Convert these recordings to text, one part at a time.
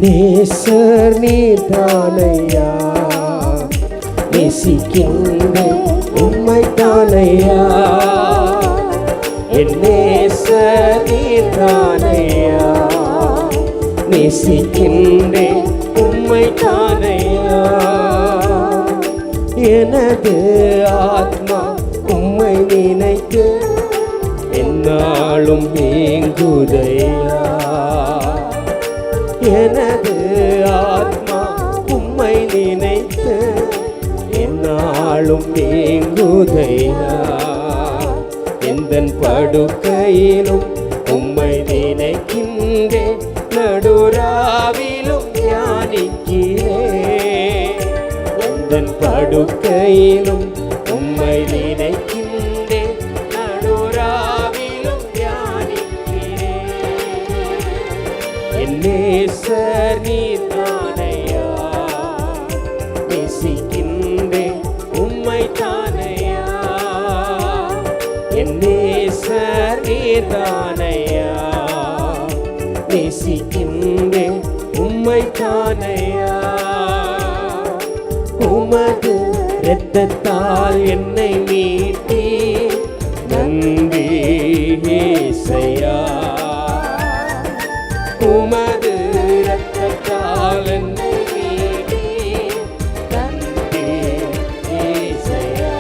நேசர் நீர்தானையா, நேசிக்கின்றேன் உம்மை தானையா. என் நேசர் நீர்தானையா, நேசிக்கின்றேன் உம்மை தானையா. எனது ஆத்மா உம்மை நினைத்து என்னாலும் ஏங்குதையா. எனது ஆத்மா உம்மை நினைத்து என்னாலும் ஏங்குதையா. எந்தன் படுக்கையிலும் உம்மை நினைக்கின்றேன், நடுராவிலும் தியானிக்கிறேன். எந்தன் படுக்கையிலும் உம்மை நினைக்கின்றேன், நடுராவிலும் தியானிக்கிறேன். என் நேசர் நீர்தானையா, நேசிக்கின்றேன் உம்மை தானையா. என் நேசர் நீர்தானையா, நேசிக்கின்றேன் உம்மை தானையா. உமது இரத்தத்தால் என்னை மீட்டி நன்றி ஏசையா. உமது இரத்தத்தால் என்னை மீட்டி நன்றி ஏசையா.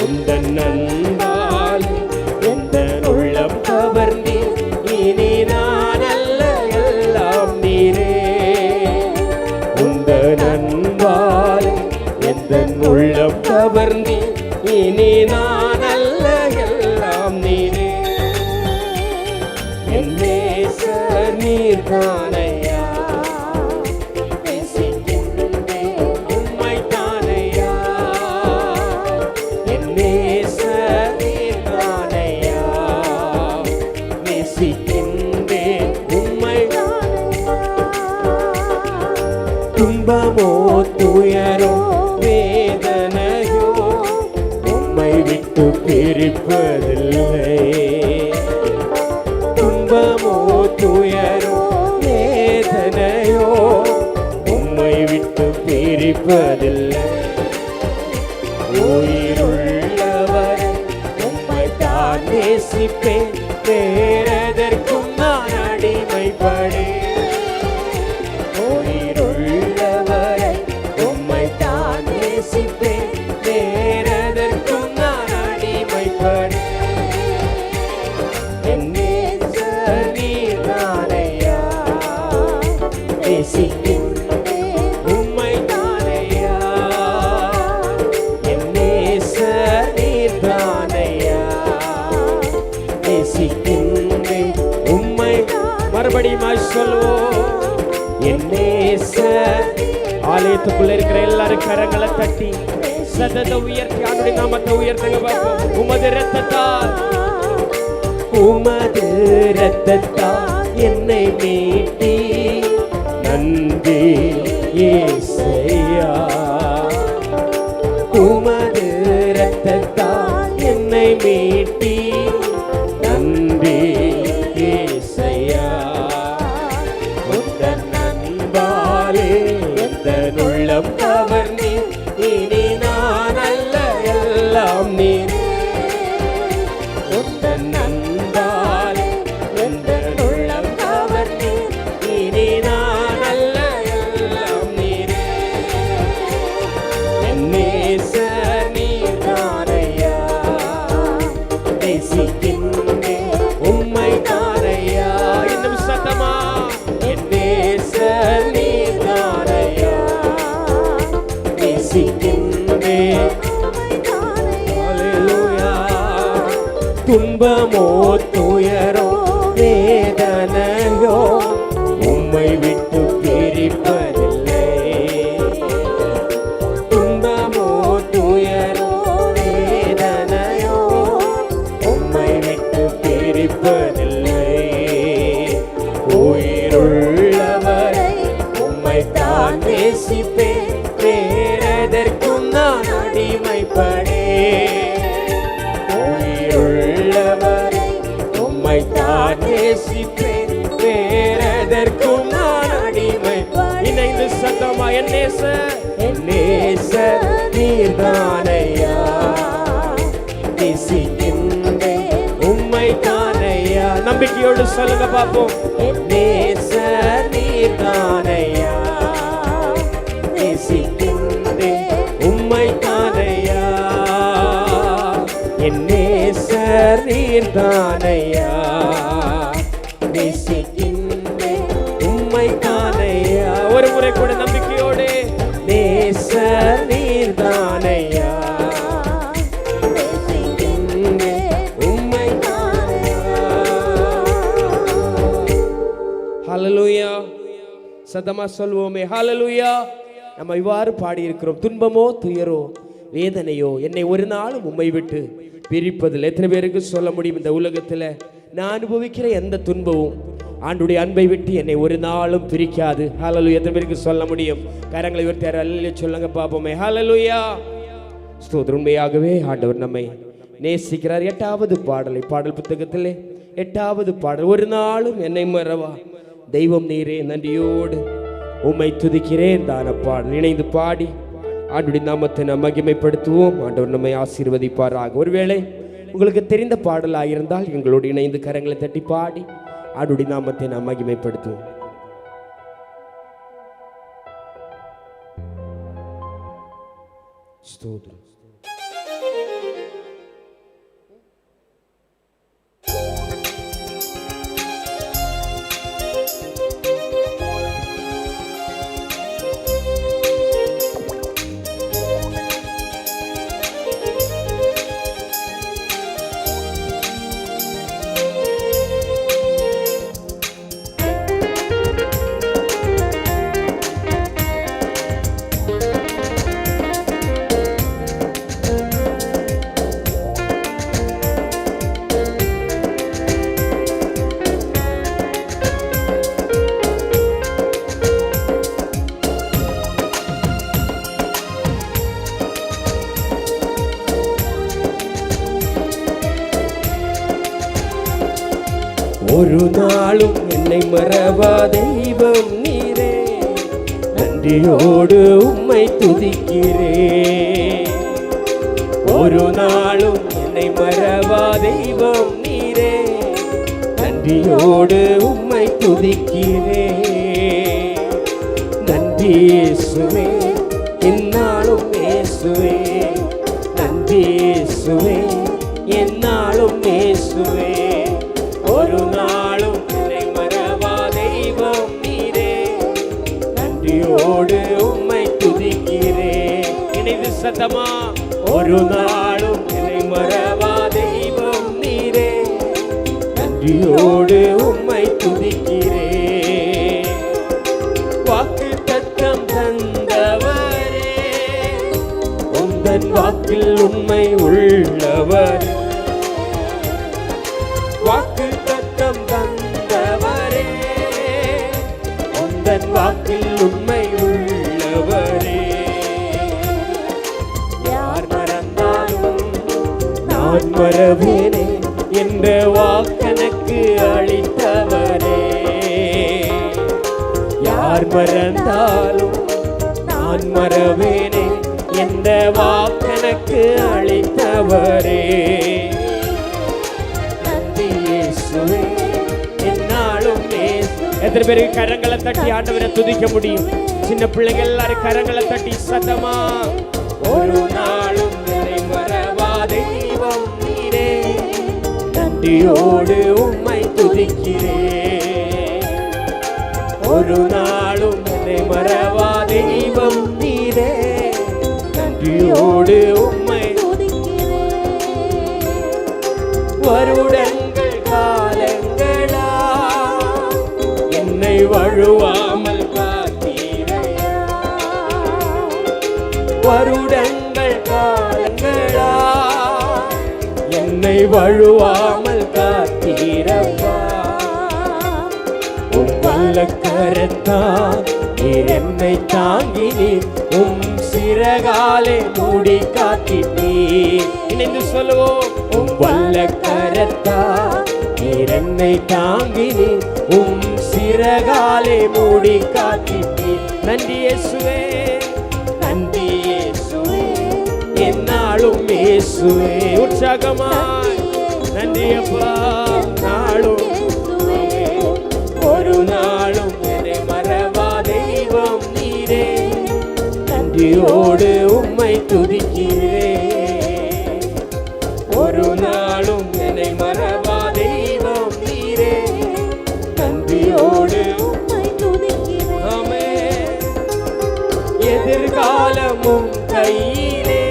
உந்தன் அன்பால் எந்த உள்ளம் கவர்ந்தீர், இனி நான் அல்ல எல்லாம் நீரே. உந்தன் அன்பால் எந்த உள்ளம் கவர்ந்தீர், இனி நான் அல்ல எல்லாம் நீரே. என் நேசர் நீர்தானையா, நேசிக்கின்றேன் உம்மை தானையா. என் நேசர் நீர்தானையா, நேசிக்கின்றேன் உம்மை. துன்பமோ துயரோ வேதனையோ உம்மை விட்டு பிரிப்பதில்லை. துன்பமோ துயரோ வேதனையோ உம்மை விட்டு பிரிப்பதில்லை. உயிருள்ளவரை உம்மை தான் நேசிப்பேன், வேறெதற்கும் நான் அடிமைப்படேன். உயிருள்ளவரை உம்மை தான் நேசிப்பேன், வேறெதற்கும் நான் அடிமைப்படேன். என் நேசர் நீர்தானையா, நேசிக்கின்றேன் உம்மை தானையா. என் நேசர் நீர்தானையா, நேசிக்கின்றேன் உம்மை. மறுபடியும் சொல்லுவோம். என் நேசர். ஆலயத்துக்குள்ள இருக்கிற எல்லாரும் கரங்களை தட்டி சத்தத்தை உயர்த்தி அவருடைய நாமத்தை உயர்த்துங்க பார்ப்போம். உமது இரத்தத்தால், உமது இரத்தத்தால் என்னை மீட்டி நன்றி ஏசையா. உமது இரத்தத்தால் என்னை மீட்டி நன்றி ஏசையா. உந்தன் அன்பாலே எந்தன் உள்ளம் கவர்ந்தீர், இனி நான் அல்ல எல்லாம் நீரே. உந்தன் அன்பாலே எந்தன் உள்ளம் கவர்ந்தீர், இனி நான் அல்ல எல்லாம் நீரே. என் நேசர் நீர்தானையா, நேசிக்கின்றேன் உம்மை தானையா. இன்னும் சத்தமா. என் நேசர் நீர்தானையா, நேசிக்கின்றேன். ஹல்லேலூயா. துன்பமோ துயரோ வேதனையோ உம்மை விட்டு பிரிப்பதில்லை. துன்பமோ துயரோ வேதனையோ உம்மை விட்டு பிரிப்பதில்லை. உயிருள்ளவரை உம்மை தான் நேசிப்பேன், வேறெதற்கும் நான் அடிமைப்படேன். உயிருள்ளவரை உம்மை தான் நேசிப்பேன், வேறெதற்கும் நான் என் நேசர் நீர்தானையா, நேசிக்கின்றேன் உம்மை தானையா. நம்பிக்கையோடு சொல்லுங்க பாப்போம். என் நேசர் நீர்தானையா, நேசிக்கின்றேன் உம்மை தானையா, என் நேசர் நீர்தானையா, நேசிக்கின்றேன் உம்மை தானையா. ஒரு முறை கூட நம்பிக்கையோடு நேசர் நீர்தானையா, நேசிக்கின்றேன் உம்மை தானையா. ஹல்லேலூயா. சத்தமா சொல்வோமே ஹல்லேலூயா. நம்ம இவ்வாறு பாடியிருக்கிறோம். துன்பமோ துயரோ வேதனையோ என்னை ஒரு நாளும் உம்மை விட்டு பிரிப்பதில். எத்தனை பேருக்கு சொல்ல முடியும் இந்த உலகத்தில் நான் அனுபவிக்கிற எந்த துன்பமும் ஆண்டுடைய அன்பை விட்டு என்னை ஒரு நாளும் பிரிக்காது. ஹல்லேலூயா. எத்தனை பேருக்கு சொல்ல முடியும்? கரங்களை உயர்த்தி அல்லேலூயா சொல்லுங்க பாப்போமே. ஹல்லேலூயா. ஸ்தோத்திரம். உண்மையாகவே ஆண்டவர் நம்மை நேசிக்கிறார். 8வது பாடலை பாடல் புத்தகத்திலே 8வது பாடல், ஒரு நாளும் என்னை மறவா தெய்வம் நீரே நன்றியோடு உம்மை துதிக்கிறேன் தான பாடல் இணைந்து பாடி ஆண்டுடைய நாமத்தை நாம் மகிமைப்படுத்துவோம். ஆண்டவர் நம்மை ஆசீர்வதிப்பாராக. ஒருவேளை உங்களுக்கு தெரிந்த பாடலாக இருந்தால் எங்களோடு இணைந்து கரங்களை தட்டி பாடி ஆண்டுடைய நாமத்தை நாம் மகிமைப்படுத்துவோம். ஸ்தோத்திரம். ஒரு நாளும் என்னை மறவா தெய்வம் நீரே நன்றியோடு உம்மை துதிக்கிறேன். ஒரு நாளும் என்னை மறவா தெய்வம் நீரே நன்றியோடு உம்மை துதிக்கிறேன். நன்றி இயேசுவே என்னாலும் இயேசுவே, நன்றி இயேசுவே என்னாலும் இயேசுவே. ஒரு நாளும் என்னை மறவா தெய்வம் நீரே நன்றியோடு உம்மை துதிக்கிறேன். இணைந்து சத்தமா. ஒரு நாளும் என்னை மறவா தெய்வம் நீரே நன்றியோடு உம்மை துதிக்கிறேன். வாக்கு தத்தம் தந்தவரே உந்தன் வாக்கில் உண்மை உள்ளவர். வாக்கு தத்தம் தந்தவரே உந்தன் வாக்கில் உண்மை உள்ளவரே. யார் மறந்தாலும் நான் மறவேனே என்ற வாக்கெனக்கு அளித்தவரே. யார் மறந்தாலும் நான் மறவேனே என்ற வாக்கெனக்கு அளித்தவரே. எத்தனை பேருக்கு கரங்களை தட்டி ஆண்டவரை துதிக்க முடியும்? சின்ன பிள்ளைங்க எல்லாரும் கரங்களை தட்டி சத்தமா. ஒரு நாளும் என்னை மறவா தெய்வம் நீரே நன்றியோடு உம்மை துதிக்கிறேன். ஒரு நாளும் என்னை மறவா தெய்வம் நீரே நன்றியோடு உம்மை துதிக்கிறேன். வருடங்கள் காலங்களா என்னை வழுவாமல் காத்தீரையா. வருடங்கள் காலங்களா என்னை வழுவாமல் காத்தீரப்பா. உம் வல்லக்கரத்தால் நீர் என்னை தாங்கினீர், உம் சிறகாலே மூடி காத்தினீர். இணைந்து சொல்லுவோம். உம் வல்லக்கரத்தால் நீர் என்னை தாங்கினீர், உம் சிறகாலே மூடி காத்தினீர். நன்றி இயேசுவே, நன்றி இயேசுவே, என்னாலும் இயேசுவே. உற்சாகமாய் நன்றி அப்பா. நாளும் ஒரு நாளும் என்னை மறவா தெய்வம் நீரே, நன்றியோடு உம்மை துதிக்கிறேன். ஒரு நாளும் என்னை மறவா தெய்வம் நீரே, நன்றியோடு உம்மை துதிக்கிறேன். ஆமென். எதிர்காலமும் கையிலே,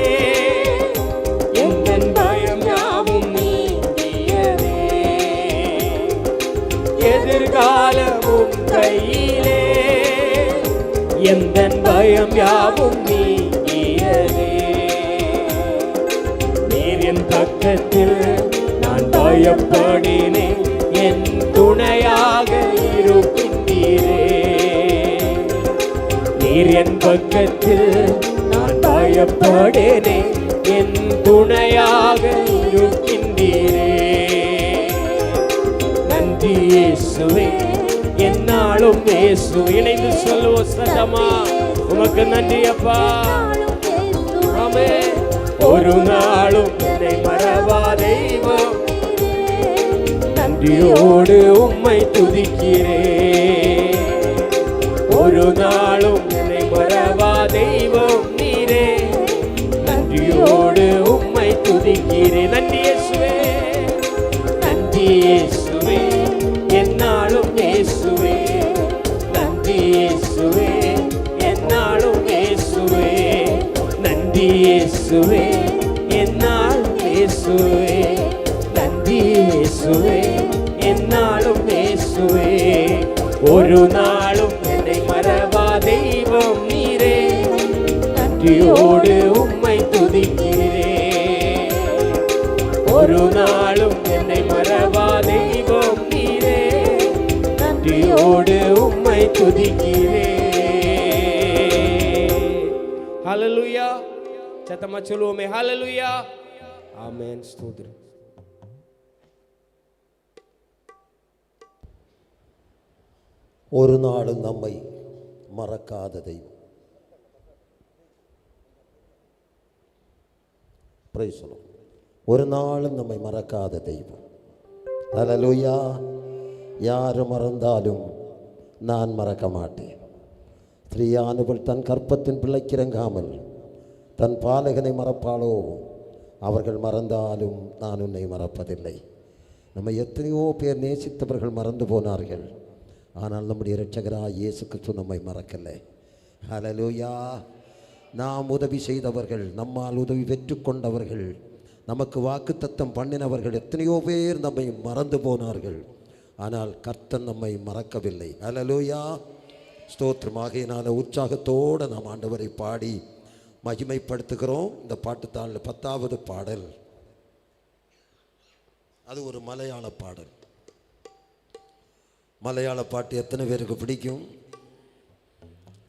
எந்தன் பயம் யாவும் நீங்கியதே. எதிர்காலமும் கையிலே, எந்தன் பயம் யாவும் நீங்கியதே. நீர் என் பக்கத்தில் நான் பயப்படினேன், என் துணையாக இருக்கின்றீரே. நீர் என் பக்கத்தில் நான் பயப்படினேன், என் துணையாக இருக்கின்றீரே. நன்றி இயேசுவே, என்னாலும் இயேசு. இணைந்து சொல்லுவோம் சத்தமா, உமக்கு நன்றி அப்பா. ஆமென். ஒரு நாளும் என்னை மறவா தெய்வம், நன்றியோடு உம்மை துதிக்கிறேன். ஒரு நாளும் என்னை மறவா தெய்வம் நீரே, நன்றியோடு உம்மை துதிக்கிறேன். நன்றி இயேசுவே, நன்றி இயேசுவே, என்னாலும் இயேசுவே. நன்றி இயேசுவே, என்னாலும் இயேசுவே. நன்றி இயேசுவே, என்னாலும் இயேசுவே. நன்றி இயேசுவே, என்னாலும் இயேசுவே. ஒரு நாளும் என்னை மறவா தெய்வம் நீரே, நன்றியோடு உம்மை துதிக்கிறேன். ஒரு நாளும் என்னை மறவா தெய்வம் நீரே, நன்றியோடு உம்மை துதிக்கிறேன். ஹல்லேலூயா. சத்தமா சொல்லுவோமே ஹல்லேலூயா. ஆமென். ஸ்தோத்திரம். ஒரு நாளும் நம்மை மறக்காத தெய்வம். Price the Lord. ஒரு நாளும் நம்மை மறக்காத தெய்வம். ஹல்லேலூயா. யார் மறந்தாலும் நான் மறக்க மாட்டேன். ஸ்திரீயானவள் தன் கற்பத்தின் பிள்ளைக்கு இறங்காமல் தன் பாலகனை மறப்பாளோ? அவர்கள் மறந்தாலும் நான் உன்னை மறப்பதில்லை. நம்ம எத்தனையோ பேர் நேசித்தவர்கள் மறந்து போனார்கள். ஆனால் நம்முடைய இரட்சகராக இயேசு கிறிஸ்து நம்மை மறக்கலை. ஹல்லேலூயா. நாம் உதவி செய்தவர்கள், நம்மால் உதவி பெற்றுக்கொண்டவர்கள், நமக்கு வாக்குத்தத்தம் பண்ணினவர்கள் எத்தனையோ பேர் நம்மை மறந்து போனார்கள். ஆனால் கர்த்தர் நம்மை மறக்கவில்லை. ஹல்லேலூயா. ஸ்தோத்திரமாகையினால உற்சாகத்தோடு நாம் ஆண்டவரை பாடி மகிமைப்படுத்துகிறோம். இந்த பாட்டுத்தாளில் 10வது பாடல், அது ஒரு மலையாள பாடல். மலையாள பாட்டு எத்தனை பேருக்கு பிடிக்கும்?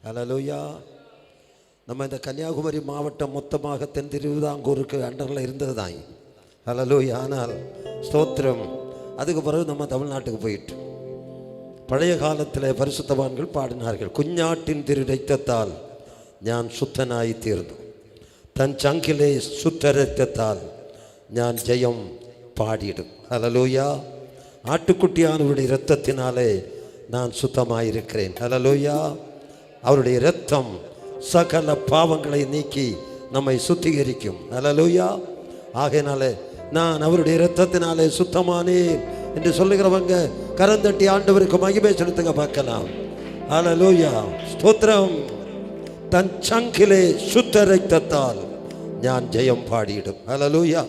ஹல்லேலூயா. நம்ம இந்த கன்னியாகுமரி மாவட்டம் மொத்தமாக தென் திருவிதாங்கூருக்கு அண்டரில் இருந்தது தான். ஹல்லேலூயா. ஆனால் ஸ்தோத்திரம், அதுக்கு பிறகு நம்ம தமிழ்நாட்டுக்கு போயிட்டு பழைய காலத்தில் பரிசுத்தவான்கள் பாடினார்கள். குஞ்ஞாட்டின் திரு ரத்தத்தால் ഞാൻ ശുദ്ധനായി തീർന്നു, തൻ ചങ്കിലെ ശുദ്ധ രക്തത്താൽ ഞാൻ ജയം പാടിയിടും. ഹല്ലേലൂയ. ആട്ടുകുട്ടിയാനവരുടെ രക്തത്തിനാലേ நான் சுத்தமாயிருக்கிறேன். ஹல்லேலூயா. அவருடைய இரத்தம் சகல பாவங்களை நீக்கி நம்மை சுத்திகரிக்கும். ஹல்லேலூயா. ஆகையினாலே நான் அவருடைய இரத்தத்தினாலே சுத்தமானேன் என்று சொல்லுகிறவங்க கரந்தட்டி ஆண்டவருக்கு மகிமை செலுத்துங்க பார்க்கலாம். ஹல்லேலூயா. ஸ்தோத்திரம். தன் சங்கிலே சுத்த ரத்தத்தால் ഞാൻ ஜெயம் பாடிடும். ஹல்லேலூயா.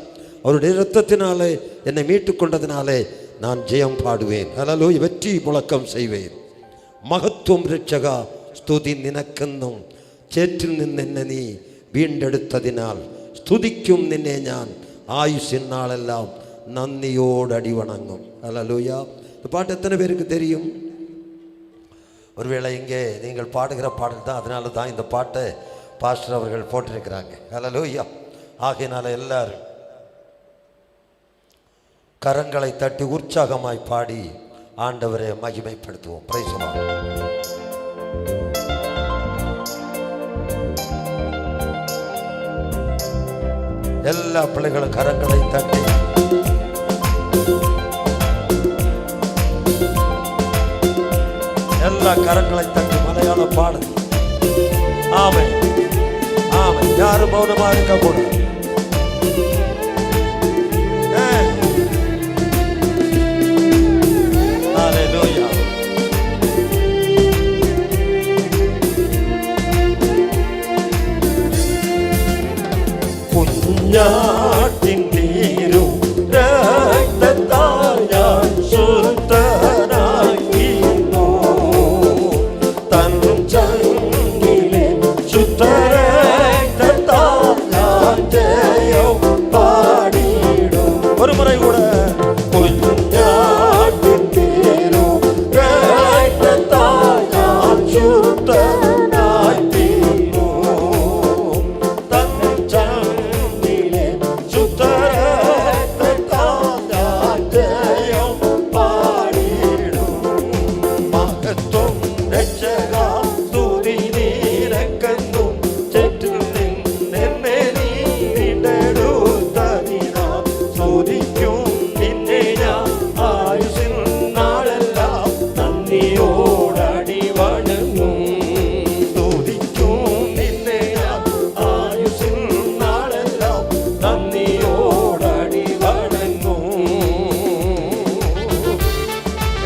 அவருடைய இரத்தத்தினாலே என்னை மீட்டு கொண்டதினாலே நான் ஜெயம் பாடுவேன். ஹல்லேலூயா. வெற்றி முழக்கம் செய்வேன். മഹത്വം രക്ഷക സ്തുതി നിനക്കെന്നും ചേറ്റിൽ നിന്നെന്നെ നീ വീണ്ടെടുത്തതിനാൽ സ്തുതിക്കും നിന്നെ ഞാൻ ആയുസ്സിനാളെല്ലാം നന്ദിയോടടി വണങ്ങും. ஹல்லேலூயா. இந்த பாட்டு எத்தனை பேருக்கு தெரியும்? ஒருவேளை இங்கே நீங்கள் பாடுகிற பாடல் தான், அதனால தான் இந்த பாட்டை பாஸ்டர் அவர்கள் போட்டிருக்கிறாங்க. ஹல்லேலூயா. ஆகையினால எல்லாரும் கரங்களை தட்டி உற்சாகமாய் பாடி ஆண்டவரை மகிமைப்படுத்துவோம். Praise the lord. എല്ലാ പിള്ളേകളും കരങ്ങളെ തട്ടി എല്ലാ കരങ്ങളെ തട്ടി മലയാളം പാട്. ആമേൻ ആമേൻ. யாரும் மௌனமாக இருக்க கூடாது. ஹalleluya. കുഞ്ഞാട്ടിൻ നീരും രക്തത്താൽ ഞാൻ ശുദ്ധനായിരുന്നു. തൻ ചങ്കിലെ ശുദ്ധരക്തത്താൽ ഞാൻ ജയം പാടിയിടും. ഒരു മുறை കൂടെ. കുഞ്ഞാട്ടിൻ നീരും രക്തത്താൽ ഞാൻ ശുദ്ധനായിരുന്നു. തൻ ചങ്കിലെ ശുദ്ധരക്തത്താൽ ഞാൻ ജയം പാടിയിടും. മഹത്വം രക്ഷക സ്തുതി നിനക്കെന്നും ചേറ്റിൽ നിന്നെ നീ വീണ്ടെടുത്തതിനാൽ സ്തുതിക്കും നിന്നെ ഞാൻ ആയുസ്സിൻ നാളെല്ലാം നന്ദിയോടടി വണങ്ങും. സ്തുതിക്കും നിന്നെ ഞാൻ ആയുസ്സിൻ നാളെല്ലാം നന്ദിയോടടി വണങ്ങും.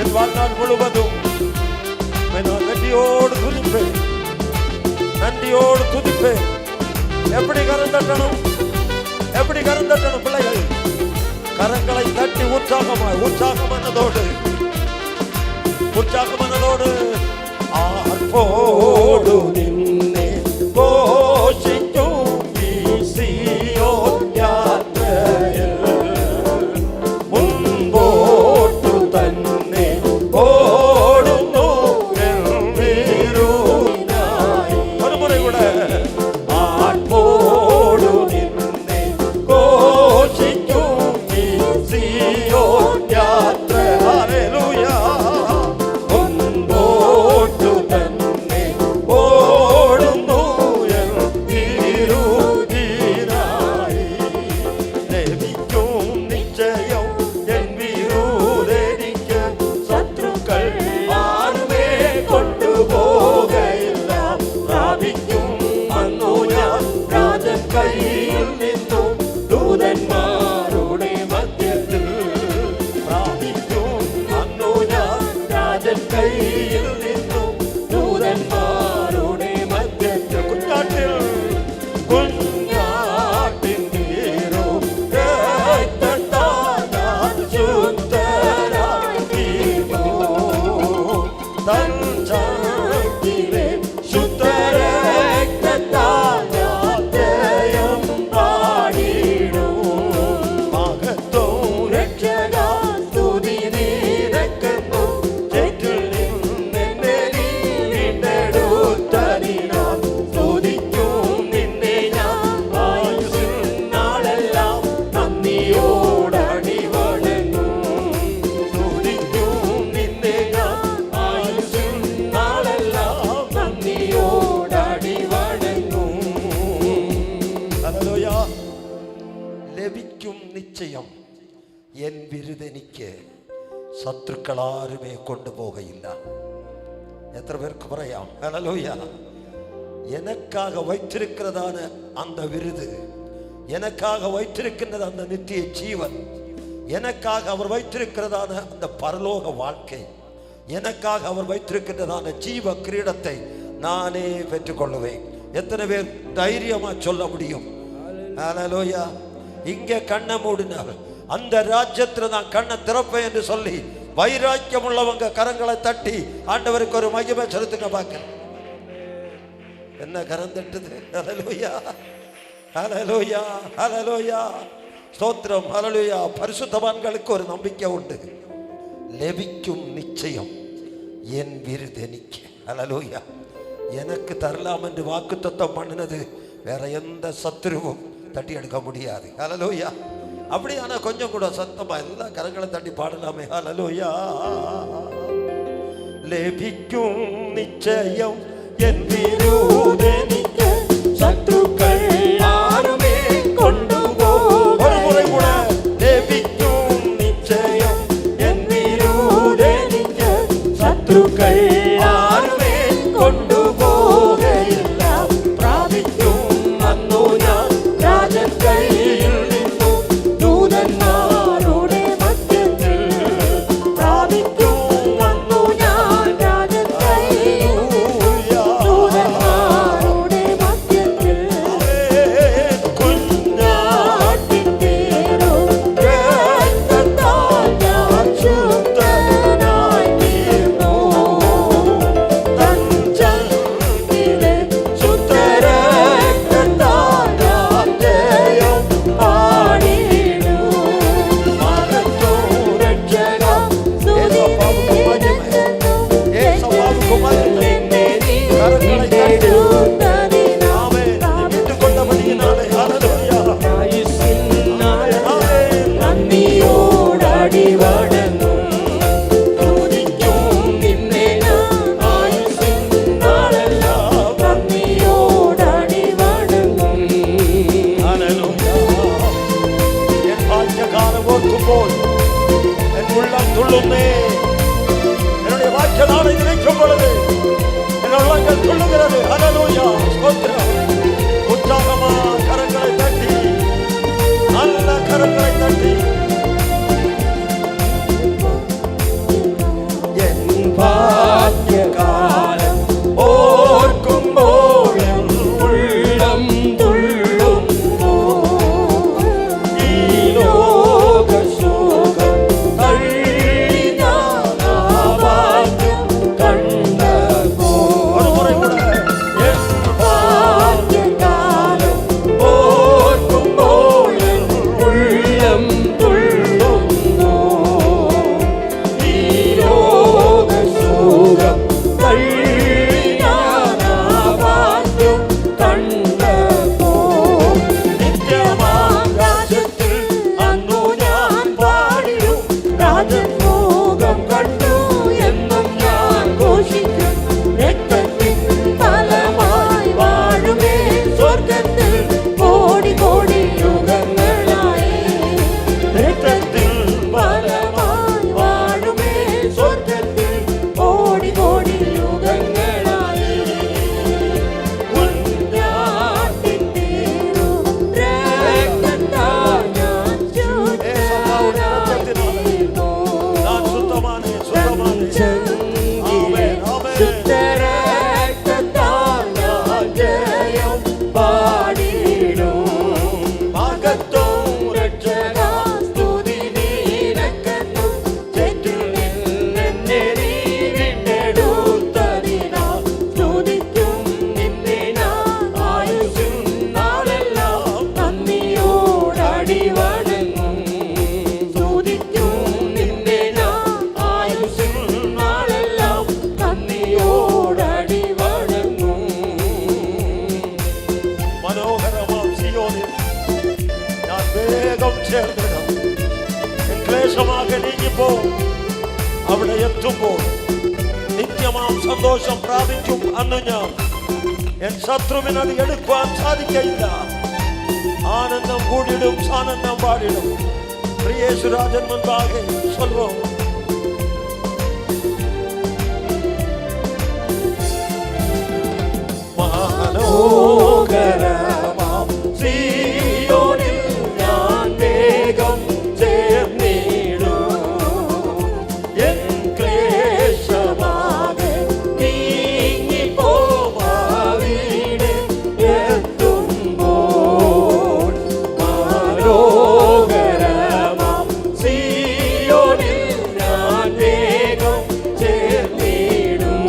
എൻ வாழ்நாள் முழுவதும் நான் நன்றியோடு துதிப்பேன், நன்றியோடு துதிப்பேன். எப்படி கரம் தட்டணும்? எப்படி கரம் தட்டணும்? பிள்ளைகள் கரங்களை தட்டி உற்சாகமானதோடு ஆர்ப்போடு നിന്നെ ഘോഷിക്കും ഈ സിയോൻ യാത്രയിൽ. മുൻപോട്ടു തന്നെ ഓടുന്നു വീരുനായി. ഒരു മുறை കൂടെ. ആർപ്പോടു നിന്നെ ഘോഷിക്കും ഈ സിയോൻ യാത്ര. ഹല്ലേലൂയ. മുൻപോട്ടു തന്നെ ഓടുന്നു വീരുനായി. ലഭിക്കും നിശ്ചയം എൻ വിരുദ്ധനിക്ക്. ശത്രുക്കൾ ആരുമേ കൊണ്ടുപോകയില്ല. പ്രാപിക്കും അന്നു ഞാൻ രാജൻ കയ്യിൽ നിന്നും ദൂതന്മാരുടെ മധ്യത്തിൽ. പ്രാപിക്കും അന്നു ഞാൻ രാജൻ കയ്യിൽ നിന്നും ദൂതന്മാരുടെ മധ്യത്തിൽ. കുഞ്ഞാട്ടിൻ നീരും രക്തത്താൽ ഞാൻ ശുദ്ധനായിരുന്നു. തൻ ചങ്കിലെ ശുദ്ധരക്തത്താൽ ഞാൻ ജയം പാടിയിടും. മഹത്വം രക്ഷക സ്തുതി നിനക്കെന്നും ചേറ്റിൽ നിന്നെ നീ വീണ്ടെടുത്തതിനാൽ സ്തുതിക്കും നിന്നെ ഞാൻ ആയുസ്സിൻ നാളെല്ലാം നന്ദിയോടടി വണങ്ങും. സ്തുതിക്കും നിന്നെ ഞാൻ ആയുസ്സിൻ നാളെല്ലാം നന്ദിയോടടി വണങ്ങും. ഹല്ലേലൂയ. ലഭിക്കും നിശ്ചയം എൻ വിരുദ്ധനിക്ക്. ശത്രുക്കൾ ആരുമേ കൊണ്ടുപോകയില്ല. എത്ര പേർക്ക് പറയാം? ഹല്ലേലൂയ. எனக்காக வைத்திருக்கிறதான அந்த விருது, எனக்காக வைத்திருக்கின்றது அந்த நித்திய ஜீவன், எனக்காக அவர் வைத்திருக்கிறதான அந்த பரலோக வாழ்க்கை, எனக்காக அவர் வைத்திருக்கின்றதான ஜீவ கிரீடத்தை நானே பெற்றுக்கொள்ளுவேன். எத்தனை பேர் தைரியமா சொல்ல முடியும்? ஹல்லேலூயா. இங்கே கண்ணை மூடினார், அந்த ராஜ்யத்தில் நான் கண்ணை திறப்பேன் என்று சொல்லி வைராக்கியம் உள்ளவங்க கரங்களை தட்டி ஆண்டவருக்கு ஒரு மகிமை செலுத்துங்க பார்க்கிறேன். என்ன கரம் தட்டுது? ஹல்லேலூயா, ஹல்லேலூயா, ஹல்லேலூயா, ஸ்தோத்திரம், ஹல்லேலூயா. பரிசுத்தவான்களுக்கு ஒரு நம்பிக்கை உண்டு. லெபிக்கும் நிச்சயம் என் விருதனிக்கு. ஹல்லேலூயா. எனக்கு தரலாம் என்று வாக்குத்தத்தம் பண்ணினது வேற எந்த சத்துருவும் தட்டி எடுக்க முடியாது. ஹல்லேலூயா. அப்படியான கொஞ்சம் கூட சத்தமா எல்லா கரங்களை தட்டி பாடலாமே. ஹல்லேலூயா. ലഭിക്കും നിശ്ചയം എൻ വിരുദ്ധനിക്ക്. ശത്രുക്കൾ ആരുമേ കൊണ്ടുപോ உற்சாகமா கரங்களை தட்டி, நல்ல கரங்களை தட்டி. என் பாக்கிய காலம் ஓர்க்கும் போழும் உள்ளம் துள்ளும் ஈலோக சோகம் தள்ளினான் ஆபாக்கியம் கண்ட ஒரு முறை கூட. என் பாக்கிய காலம் ஓர்க்கும் போழும் உள்ளம் துள்ளும் ஈலோக சோகம் தள்ளினான் ஆபாக்கியம் കണ്ട നിത്യമാം രാജ്യത്തിൽ അന്നു ഞാൻ പാടിയും രാജഭോഗം കണ്ടു എന്നും ഞാൻ ഘോഷിക്കും. രക്തത്തിൻ ഫലമായി വാഴുമേ സ്വർഗത്തിൽ കോടി കോടി യുഗങ്ങളായി. രക്തത്തിൻ ഫലമായി വാഴുമേ സ്വർഗത്തിൽ കോടി കോടി യുഗങ്ങളായി. മനോഹരമാം സിയോനിൽ ഞാൻ വേഗം ചേർന്നിടും. എൻ ക്ലേശമാകെ നീങ്ങിപ്പോ അവിടെ എത്തുമ്പോൾ നിത്യമാം സന്തോഷം പ്രാപിക്കും. അന്ന് ഞാൻ എൻ ശത്രുവിനത് എടുക്കുവാൻ സാധിക്കയില്ല. ആനന്ദം കൂടിയിടും, സാനന്ദം പാടിടും. പ്രിയേശുരാജൻ മുൻപാകെ சொல்வோம். മനോഹരമാം സിയോനിൽ ഞാൻ വേഗം ചേർന്നിടും. എൻ ക്ലേശമാകെ നീങ്ങിപ്പോവാവിടെ എത്തുമ്പോൾ മനോഹരമാം സിയോനിൽ ഞാൻ വേഗം ചേർന്നിടും.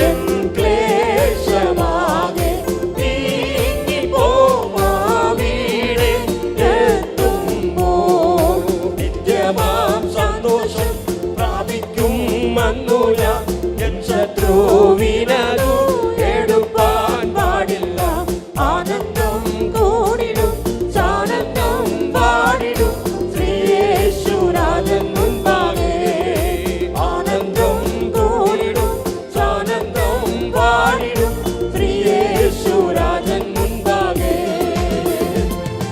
എൻ ക്ലേശമാകെ നീങ്ങിപ്പോവാവിടെ എത്തുമ്പോൾ നിത്യമാം സന്തോഷം പ്രാപിക്കും. അന്നു ഞാൻ എൻ ശത്രുവിനതു എടുപ്പാൻ പാടില്ല. ആനന്ദം കൂടിടും, സാനന്ദം പാടിടും. ശ്രീയേശുരാജൻ മുൻപാകെ ആനന്ദം കൂടിടും, സാനന്ദം പാടിടും. ശ്രീയേശുരാജൻ മുൻപാകെ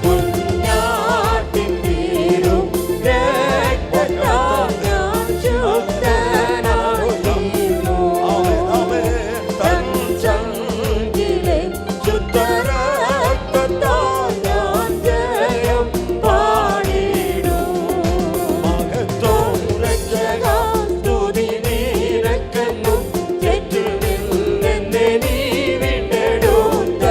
കുഞ്ഞാട്ടിൻ തീരും രക്തത്താൽ ഞാൻ ശുദ്ധനായിരുന്നു. തൻ ചങ്കിലെ ശുദ്ധരക്തത്താൽ ഞാൻ ജയം പാടിടും. മഹത്വം രക്ഷകാ സ്തുതി നിനക്കെന്നും. തെറ്റിൽ നിന്നെന്നെ നീ വീണ്ടെടുത്തതിനാൽ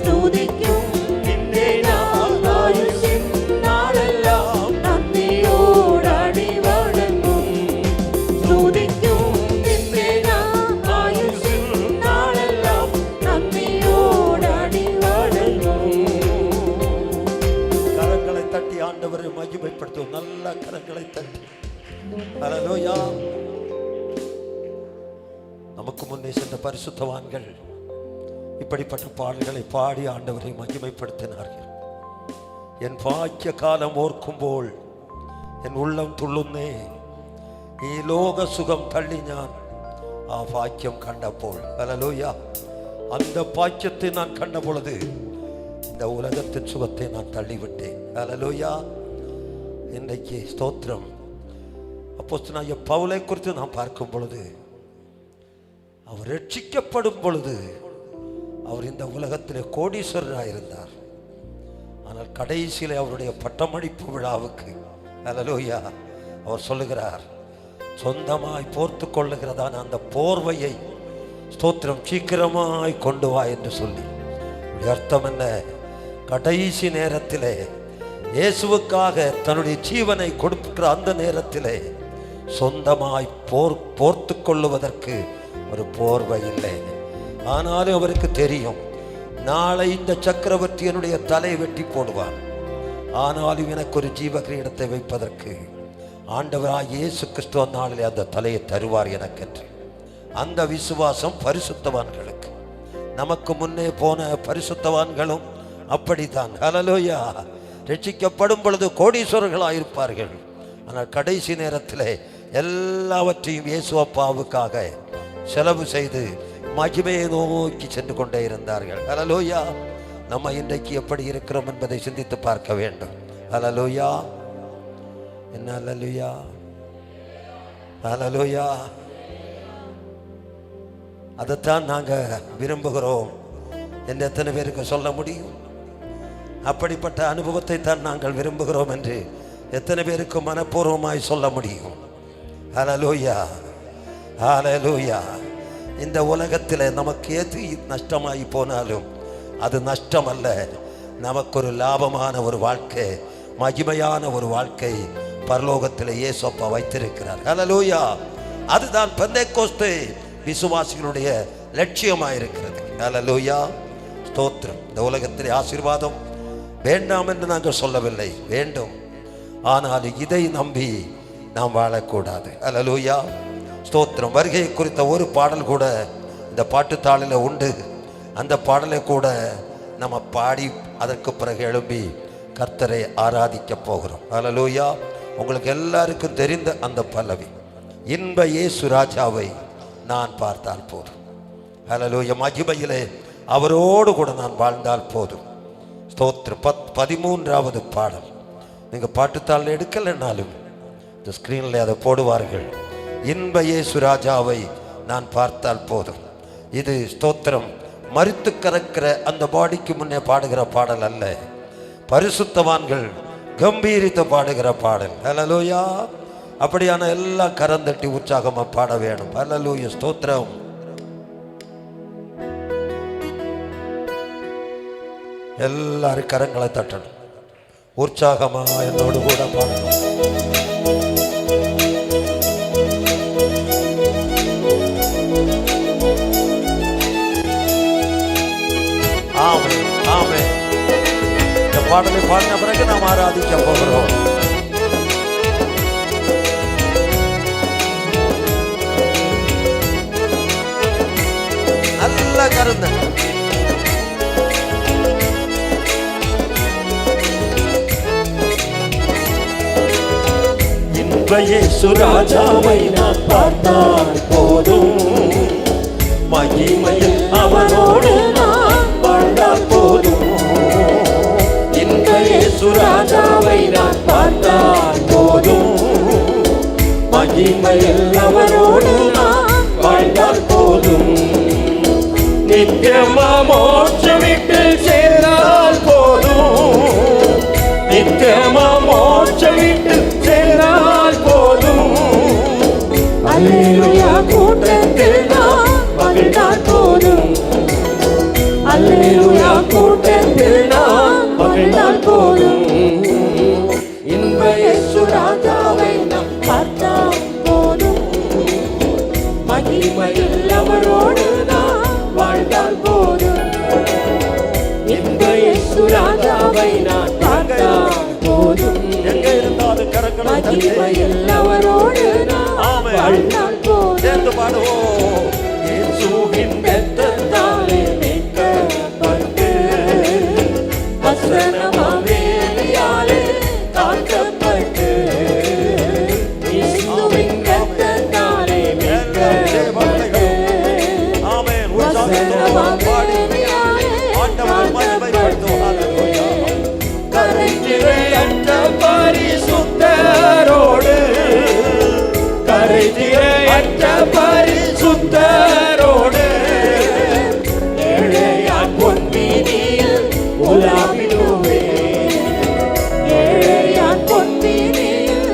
സ്തുതിക്കും നിന്നെ ഞാൻ ആയുസ്സിൻ നാളെല്ലാം നന്ദിയോടടി വണങ്ങും. സ്തുതിക്കും നിന്നെ ഞാൻ ആയുസ്സിൻ നാളെല്ലാം നന്ദിയോടടി വണങ്ങും. കരങ്ങളെ തട്ടി ആണ്ടവരെ മഹിമപ്പെടുത്തും. നല്ല കരങ്ങളെ തട്ടി. ഹല്ലേലൂയ. നമുക്ക് മുന്നേ சென்ற பரிசுத்தவான்கள் இப்படிப்பட்ட பாடல்களை பாடி ஆண்டவரை மகிமைப்படுத்தினார்கள். என் பாக்கிய காலம் ഓർക്കുമ്പോൾ എൻ ഉള്ളം തുള്ളുന്നേ. ഈ ലോക സുഖം തള്ളി ഞാൻ ആ ഭാഗ്യം കണ്ടപ്പോൾ. ഹല്ലേലൂയ. அந்த பாக்கியத்தை நான் கண்ட பொழுது இந்த உலகத்தின் சுகத்தை நான் தள்ளிவிட்டேன். ஹல்லேலூயா. இன்றைக்கு ஸ்தோத்திரம். அப்போஸ்தலனாகிய பவுலை குறித்து நாம் பார்க்கும் பொழுது அவர் ரட்சிக்கப்படும் பொழுது அவர் இந்த உலகத்திலே கோடீஸ்வரராக இருந்தார். ஆனால் கடைசியில் அவருடைய பட்டமளிப்பு விழாவுக்கு அல்லேலூயா அவர் சொல்லுகிறார், சொந்தமாய் போர்த்து கொள்ளுகிறதான அந்த போர்வையை ஸ்தோத்திரம் சீக்கிரமாய் கொண்டு வா என்று சொல்லி. அர்த்தம் என்ன? கடைசி நேரத்திலே இயேசுவுக்காக தன்னுடைய ஜீவனை கொடுக்கிற அந்த நேரத்திலே சொந்தமாய் போர்த்து கொள்ளுவதற்கு ஒரு போர்வை இல்லை. ஆனாலும் அவருக்கு தெரியும், நாளை இந்த சக்கரவர்த்தி என்னுடைய தலை வெட்டி போடுவார், ஆனாலும் எனக்கு ஒரு ஜீவ கிரீடத்தை வைப்பதற்கு ஆண்டவராய் இயேசு கிறிஸ்துவ நாளிலே அந்த தலையை தருவார் எனக்கென்று. அந்த விசுவாசம் பரிசுத்தவான்களுக்கு. நமக்கு முன்னே போன பரிசுத்தவான்களும் அப்படித்தான். ஹல்லேலூயா. ரட்சிக்கப்படும் பொழுது கோடீஸ்வரர்களாயிருப்பார்கள். ஆனால் கடைசி நேரத்தில் எல்லாவற்றையும் இயேசு அப்பாவுக்காக செலவு செய்து மகிமையை நோக்கி சென்று கொண்டே இருந்தார்கள். ஹல்லேலூயா. நம்ம இன்றைக்கு எப்படி இருக்கிறோம் என்பதை சிந்தித்து பார்க்க வேண்டும். ஹல்லேலூயா. என்ன ஹல்லேலூயா? ஹல்லேலூயா. அதைத்தான் நாங்கள் விரும்புகிறோம் என்று எத்தனை பேருக்கு சொல்ல முடியும்? அப்படிப்பட்ட அனுபவத்தை தான் நாங்கள் விரும்புகிறோம் என்று எத்தனை பேருக்கு மனப்பூர்வமாய் சொல்ல முடியும்? ஹல்லேலூயா. ஹல்லேலூயா. இந்த உலகத்தில் நமக்கு எது நஷ்டமாகி போனாலும் அது நஷ்டம் அல்ல. நமக்கு ஒரு லாபமான ஒரு வாழ்க்கை, மகிமையான ஒரு வாழ்க்கை பரலோகத்தில் இயேசு அப்பா வைத்திருக்கிறார். ஹல்லேலூயா. அதுதான் பெந்தேகோஸ்து விசுவாசிகளுடைய லட்சியமாக இருக்கிறது. ஹல்லேலூயா. ஸ்தோத்திரம். இந்த உலகத்திலே ஆசீர்வாதம் வேண்டாம் என்று நாங்கள் சொல்லவில்லை, வேண்டும். ஆனால் இதை நம்பி நாம் வாழக்கூடாது. ஹல்லேலூயா. ஸ்தோத்திரம். வருகை குறித்த ஒரு பாடல் கூட இந்த பாட்டுத்தாளில் உண்டு. அந்த பாடலை கூட நம்ம பாடி அதற்கு பிறகு எழும்பி கர்த்தரை ஆராதிக்க போகிறோம். ஹல்லேலூயா. உங்களுக்கு எல்லாருக்கும் தெரிந்த அந்த பல்லவி, இன்ப இயேசு ராஜாவை நான் பார்த்தால் போதும். ஹல்லேலூயா. மகிமையிலே அவரோடு கூட நான் வாழ்ந்தால் போதும். ஸ்தோத்திரம். 13வது பாடல். நீங்கள் பாட்டுத்தாளில் எடுக்கலைன்னாலும் இந்த ஸ்க்ரீனில் அதை போடுவார்கள். இன்ப இயேசு ராஜாவை நான் பார்த்தால் போதும். இது ஸ்தோத்திரம் மரித்து கறக்கிற அந்த பாடிக்கு முன்னே பாடுகிற பாடல் அல்ல, பரிசுத்தவான்கள் கம்பீரித்து பாடுகிற பாடல். ஹல்லேலூயா. அப்படியான எல்லாம் கரந்தட்டி உற்சாகமா பாட வேணும். ஹல்லேலூயா. ஸ்தோத்திரம். எல்லாரும் கரங்களை தட்டணும், உற்சாகமா என்னோடு கூட பாடணும். ஆமென், ஆமென். இந்த பாடலை பாடின பிறகு நாம் ஆராதிக்க போகிறோம். நல்ல கருந்த இன்ப இயேசு ராஜாவை நான் பார்த்தால் போதும், மகிமையில் அவனோடு நான் வாழ்ந்தால் போதும். இன்ப இயேசு ராஜாவை நான் பார்த்தால் போதும், மகிமையில் அவனோடு நான் வாழ்ந்தால் போதும். நித்தியமா மோட்சம் விட்டு சேர்ந்தால் போதும், நித்தியமா மோட்சம் விட்டு சேர்ந்தால் போதும். அல்லேலூயா கூட்டத்தில் நான் மகிழ்ந்தால் போதும், அல்லேலூயா கூட்டத்தில் நான் மகிழ்ந்தால் போதும். இன்ப இயேசு ராஜாவை நாம் பார்த்தால் போதும், மகிமையில் அவரோடு நான் வாழ்ந்தால் போதும். இன்ப இயேசு ராஜாவை நான் பார்த்தால் போதும், எங்க இருந்தாலும் கரங்களை மகிமையில் அவரோடு நான் வாழ்ந்தால் போதும். சேர்ந்து பாடுவோம். இயேசுவின் இரத்தத்தாலே மீட்கப்பட்டு வசனமாம் வேலியாலே காக்கப்பட்டு, இயேசுவின் இரத்தத்தாலே மீட்கப்பட்டு வசனமாம் வேலியாலே காக்கப்பட்டு, கரைதிரையற்ற பரிசுத்தரோடு, கரைதிரையற்ற பரிசுத்தரோடு, ஏழையா உலாவிடுவே ஏழையான் பொன்வீதியில்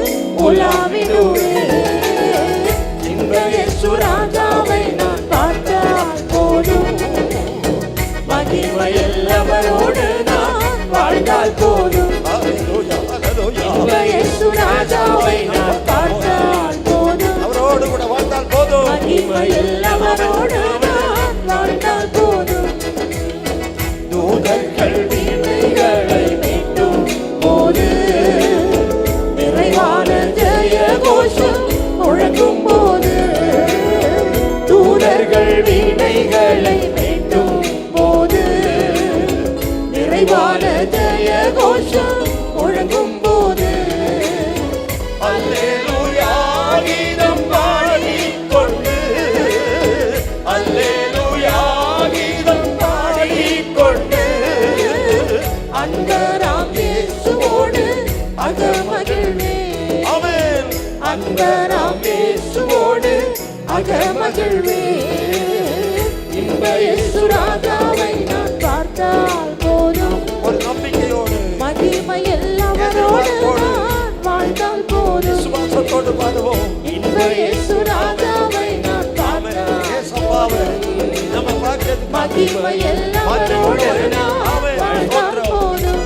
உலாவிடுவே இன்ப இயேசு ராஜாவை நான் பார்த்தால் போதும் மகிமை எல்லவரோடு நான் வாழ்ந்தால் போதும் இன்ப இயேசு ராஜாவை நான் பார்த்தால் போதும் அவரோடு கூட வாழ்ந்தால் போதும் மகிமை எல்லவரோடு நான் வாழ்ந்தால் போதும் தூதர்கள் வீணைகளை மீட்டும் போது நிறைவான ஜெய கோஷம் முழங்கும் போது தூதர்கள் வீணைகளை மீட்டும் போது நிறைவான ஜெய கோஷம் முழங்கும் போது அல்லேலூயா கீதம் பாடிக்கொண்டு அல்லேலூயா கீதம் பாடிக்கொண்டு அன்பராம் இயேசுவோடு அகமகிழ்வே ஆமென் அன்பராம் இயேசுவோடு அகமகிழ்வே இன்ப இயேசு ராஜாவை நான் பார்த்தால் போதும் ஒரு நம்பிக்கையோடு மகிமை எல்லாவரோடு நான் வாழ்ந்தால் போதும் விசுவாசத்தோடு பாடுவோம் இன்ப இயேசு ராஜாவை நான் பார்த்தால் ஏசப்பாவே நம்ம பாக்கியது மகிமை எல்லாவரோடு நான் வாழ்ந்தால் போதும்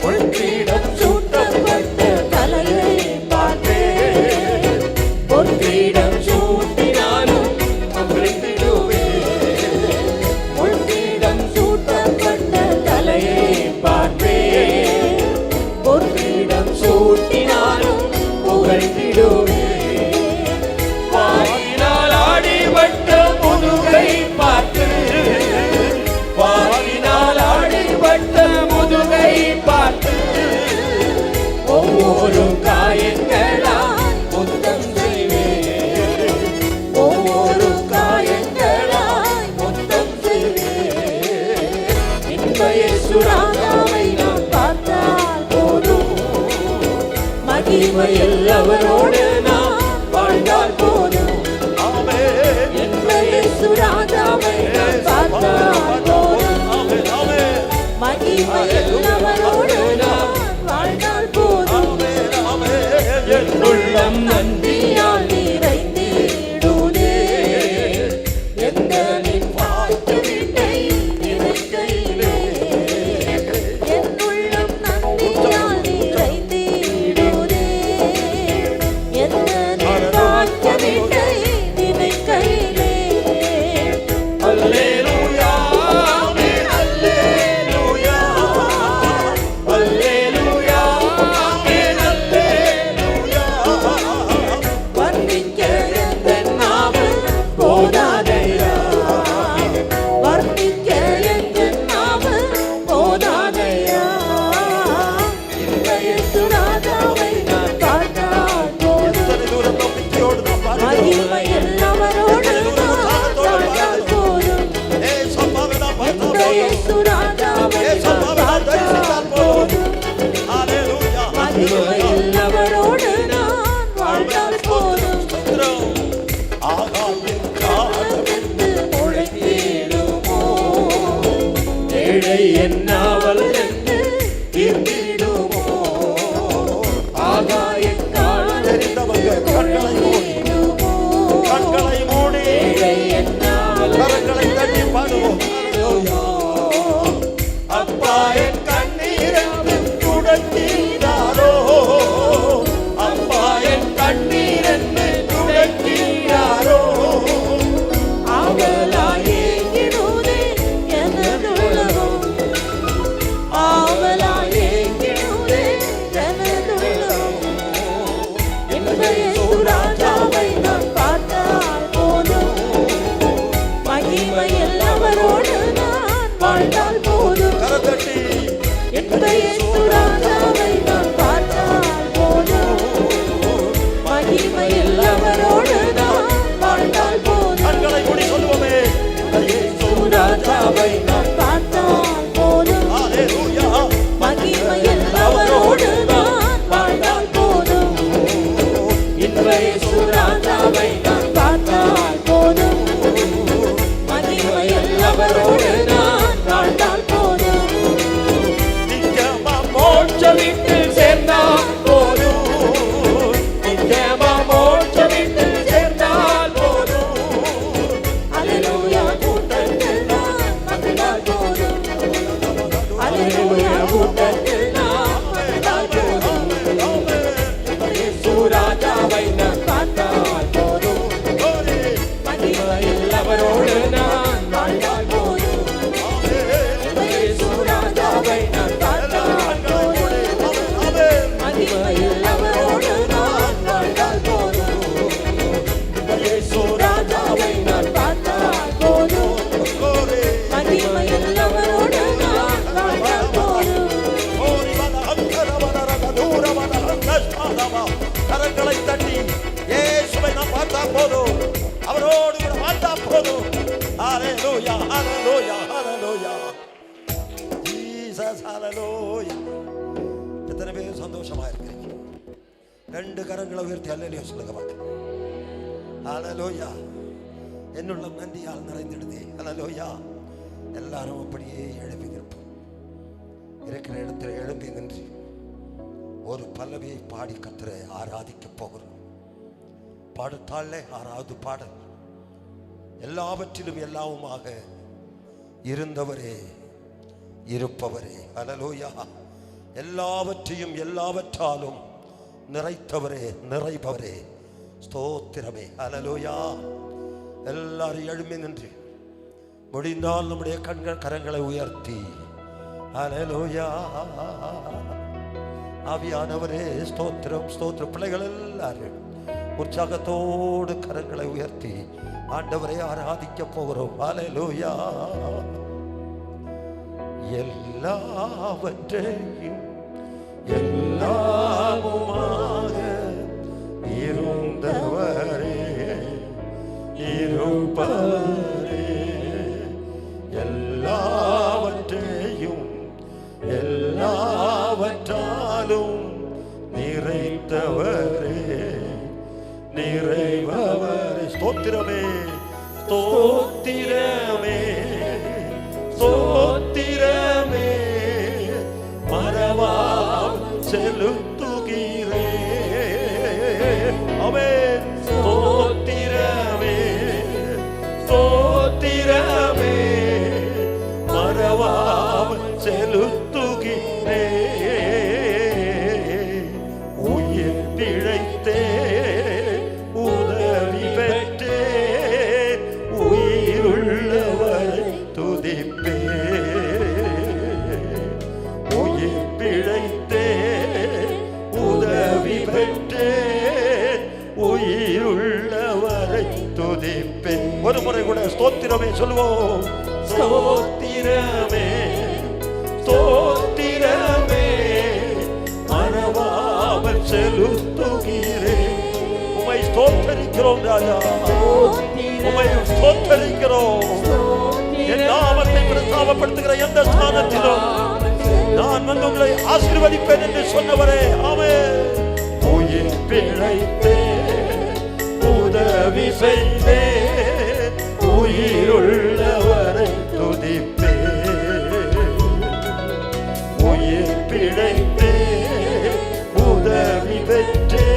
பொன்கிரீடம் சூட்டப்பட்ட தலையை பார்த்தேன் பொன்கிரீடம் சூட்டினாலும் பொன்கிரீடம் சூட்டப்பட்ட தலையை பார்த்தேன் பொன்கிரீடம் சூட்டினாலும் புகழ்ந்திடுவே வாயினால் ஆடிப்பட்ட முதுகை பார்த்து வாயினால் ஆடிப்பட்ட முதுகை பார்த்து ஒவ்வொரு காயங்களால் முத்தம் செய்வேன் ஒவ்வொரு காயங்களாய் முத்தம் செய்வேன் இன்ப இயேசு ராஜாவை நான் பார்த்தால் போதும் மகிமை எல்லாவரோடு நான் வாழ்ந்தால் போதும் ஆமென் இன்ப இயேசு ராஜாவை நான் பார்த்தால் போதும் ஆமென் ஆமென் மகிமை எல்லாவரோடு நான் வாழ்ந்தால் போதும் ஆமென் ஆமென் உள்ளம் நன்றி நன்றியால் நிறைந்திடுதே எந்த நின் வாழ்த்து வீட்டை நினைக்கையிலே என் உள்ளம் நன்றியால் நிறைந்திடுதே எந்த நின் வாழ்த்து வீட்டை நினைக்கையிலே அல்லேலூயா ஆமென் அல்லேலூயா அல்லேலூயா ஆமென் அல்லேலூயா வர்ணிக்க எந்தன் நாமம் போதாதையா வர்ணிக்க எந்தன் நாமம் போதாதையா இந்த இயேசு ராஜாவை நான் பார்த்தால் போதும் எத்தனை தூரம் நம்பிக்கையோடு நாம் பாடுகிறோம் மகிமை எல்லாவரோடு நான் வாழ்ந்தால் போதும் ஏசப்பாவை நாம் இந்த பார்த்தால் இயேசு ராஜாவை நான் ஏசப்பாவை நாம் தரிசித்தால் பார்த்தால் போதும் போதும் ஹalleluya மகிமை எல்லாவரோடு நான் வாழ்ந்தால் போதும் ஸ்தோத்திரம் ஆகாவின் காலம் என்று முழங்கிடுமோ ஏழை என்னாவல் என்று தீர்த்திடுமோ ஆகாயக் காலம் தெரிந்தவங்க கண்களை மூடி கரங்களை தட்டி பாடுவோம் ஹalleluya அப்பா என் கண்ணீரை துடைத்தீராரோ அப்பா என் கண்ணீரை துடைத்தீராரோ ஆவலாயேங்கிடுதே எனதுள்ளமும் ஆவலாயேங்கிடுதே எனதுள்ளமும் இன்ப இயேசு ராஜாவை நான் பார்த்தால் போதும் மகிமை எல்லாவரோடு நான் வாழ்ந்தால் போதும் கரத்தட்டி ஜீசஸ் ஹalleluya. எத்தனை பேர் சந்தோஷமா இருக்கிறீங்க? ரெண்டு கரங்களை உயர்த்தி அல்லேலூயா சொல்லுங்க பாக்க. ஹalleluya. என்னுள்ள நன்றியால் நிறைந்திடுதே. ஹalleluya. எல்லாரும் அப்படியே எழுப்பிக்கிறோம். இருக்கிற இடத்துல எழும்பி நின்று ஒரு பல்லவியை பாடி கர்த்தரை ஆராதிக்க போகிறோம். பாடத்தாலே 6வது பாடல். எல்லாவற்றிலும் எல்லாவுமாக இருந்தவரே இருப்பவரே. ஹல்லேலூயா. எல்லாவற்றையும் எல்லாவற்றாலும் நிறைத்தவரே நிறைபவரே. ஸ்தோத்திரமே. ஹல்லேலூயா. எல்லாரும் எழும்பி நின்று முடிந்தால் நம்முடைய கரங்களை உயர்த்தி ஹல்லேலூயா. ஆவியானவரே ஸ்தோத்திரம் ஸ்தோத்திரம். பிள்ளைகள் எல்லாரும் உற்சாகத்தோடு கரங்களை உயர்த்தி ஆண்டவரை ஆராதிக்க போகிறோம். ஹல்லேலூயா. எல்லாவற்றையும் எல்லாமுமாக இருந்தவரே இருப்பவரே. எல்லாவற்றையும் எல்லாவற்றாலும் நிறைத்தவரே நிறைபவரே. ஸ்தோத்திரமே ஸ்தோத்திரமே ஸ்தோத்திரமே மறவாம் செலுத்துகிறே. ஆமென். ஸ்தோத்திரமே ஸ்தோத்திரமே மறவாம் செலுத்துகிறே. உயிர் பிழைத்தே உதவி பெற்றே உயிருள்ளவரை துதிப்பே. உயிர் பிழைத்தே உதவி பெற்றே உயிருள்ளவரை துதிப்பே. ஒரு முறை கூட ஸ்தோத்திரமே சொல்லுவோம். ஸ்தோத்திரமே ஸ்தோத்திரமே மறவாமல் செலுத்துகிறேன். உம்மை ஸ்தோத்தரிக்கிறோம் ராஜா. உம்மை ஸ்தோத்தரிக்கிறோம். என் நாமத்தை பிரஸ்தாபப்படுத்துகிற எந்த ஸ்தானத்திலும் நான் வந்து உங்களை ஆசீர்வதிப்பேன் என்று சொன்னவரே. ஆமென். உயிர் பிழைத்தே உதவி செய்தே உயிருள்ளவரை துதிப்பே. உயிர் பிழைத்தே உதவி பெற்றே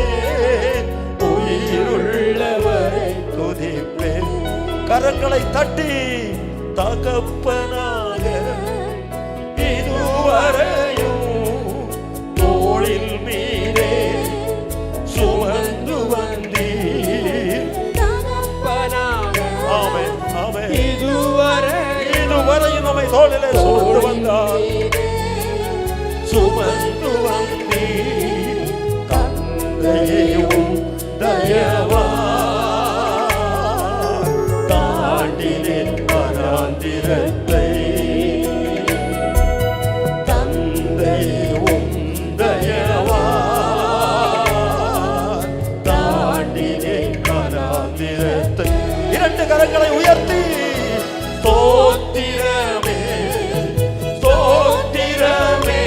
உயிருள்ளவரை துதிப்பே. கரங்களை தட்டி தகப்பனாக இதுவரையும் தோளில் மீதே சுமந்து வந்தீர். ஆமென் ஆமென். இதுவரையும் நம்மை தோளிலே சுமந்து வந்தார். சுமந்து வந்தீர். தந்தையும் தயவா தாண்டினேன் வராந்திரத்தை. தந்தையும் தயவா தாண்டினேன் வராந்திரத்தை. இரண்டு கரங்களை உயர்த்தி ஸ்தோத்திரமே ஸ்தோத்திரமே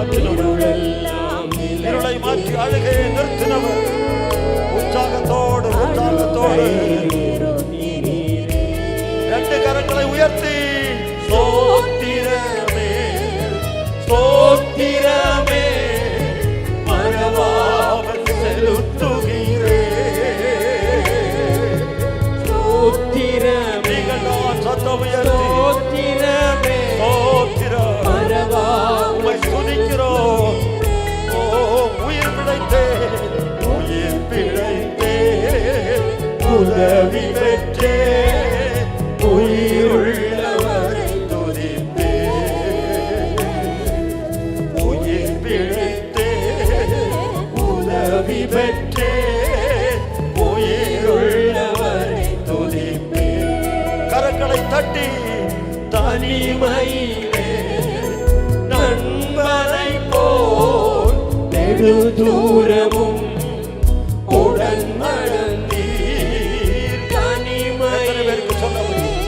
மாற்றினவர், இருளை மாற்றி அழுகையை நிறுத்தினவர். உற்சாகத்தோடு ரெண்டு கரங்களை உயர்த்தி ஸ்தோத்திரமே ஸ்தோத்திரமே மறவாமல் செலுத்துகிறேன். ஸ்தோத்திரமே நீங்கள் சத்தம் உயர்த்தி ஸ்தோத்திரமே ஸ்தோத்திரம் உம்மை துதிக்கிறோம். ஓ உயிர் பிழைத்தேன் உதவி பெற்றேன் உயிருள்ளவரை துதிப்பேன். உயிர் பிழைத்தேன் உதவி பெற்றேன் உயிருள்ளவரை துதிப்பேன். கரங்களை தட்டி தனிமையிலே நண்பனை போல் நெடு தூரமும் உடன் நடந்தீர். தனிமையிற்கு சொல்ல முடியும்,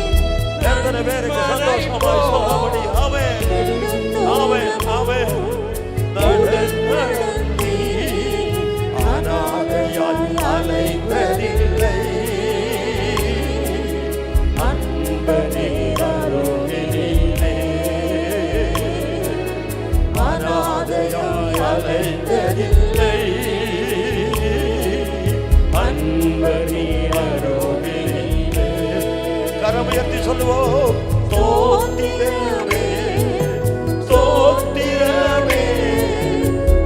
எத்தனை பேருக்கு சந்தோஷமாய் சொல்ல முடியும். ஆமென் ஆமென் ஆமென். நடந்தீர் அநாதையாய் அலைந்ததில்லை. அன்பனே அருகிலே அநாதையாய் அலைந்ததில்லை. கரமுயர்த்தி சொல்லுவோம் ஸ்தோத்திரமே ஸ்தோத்திரமே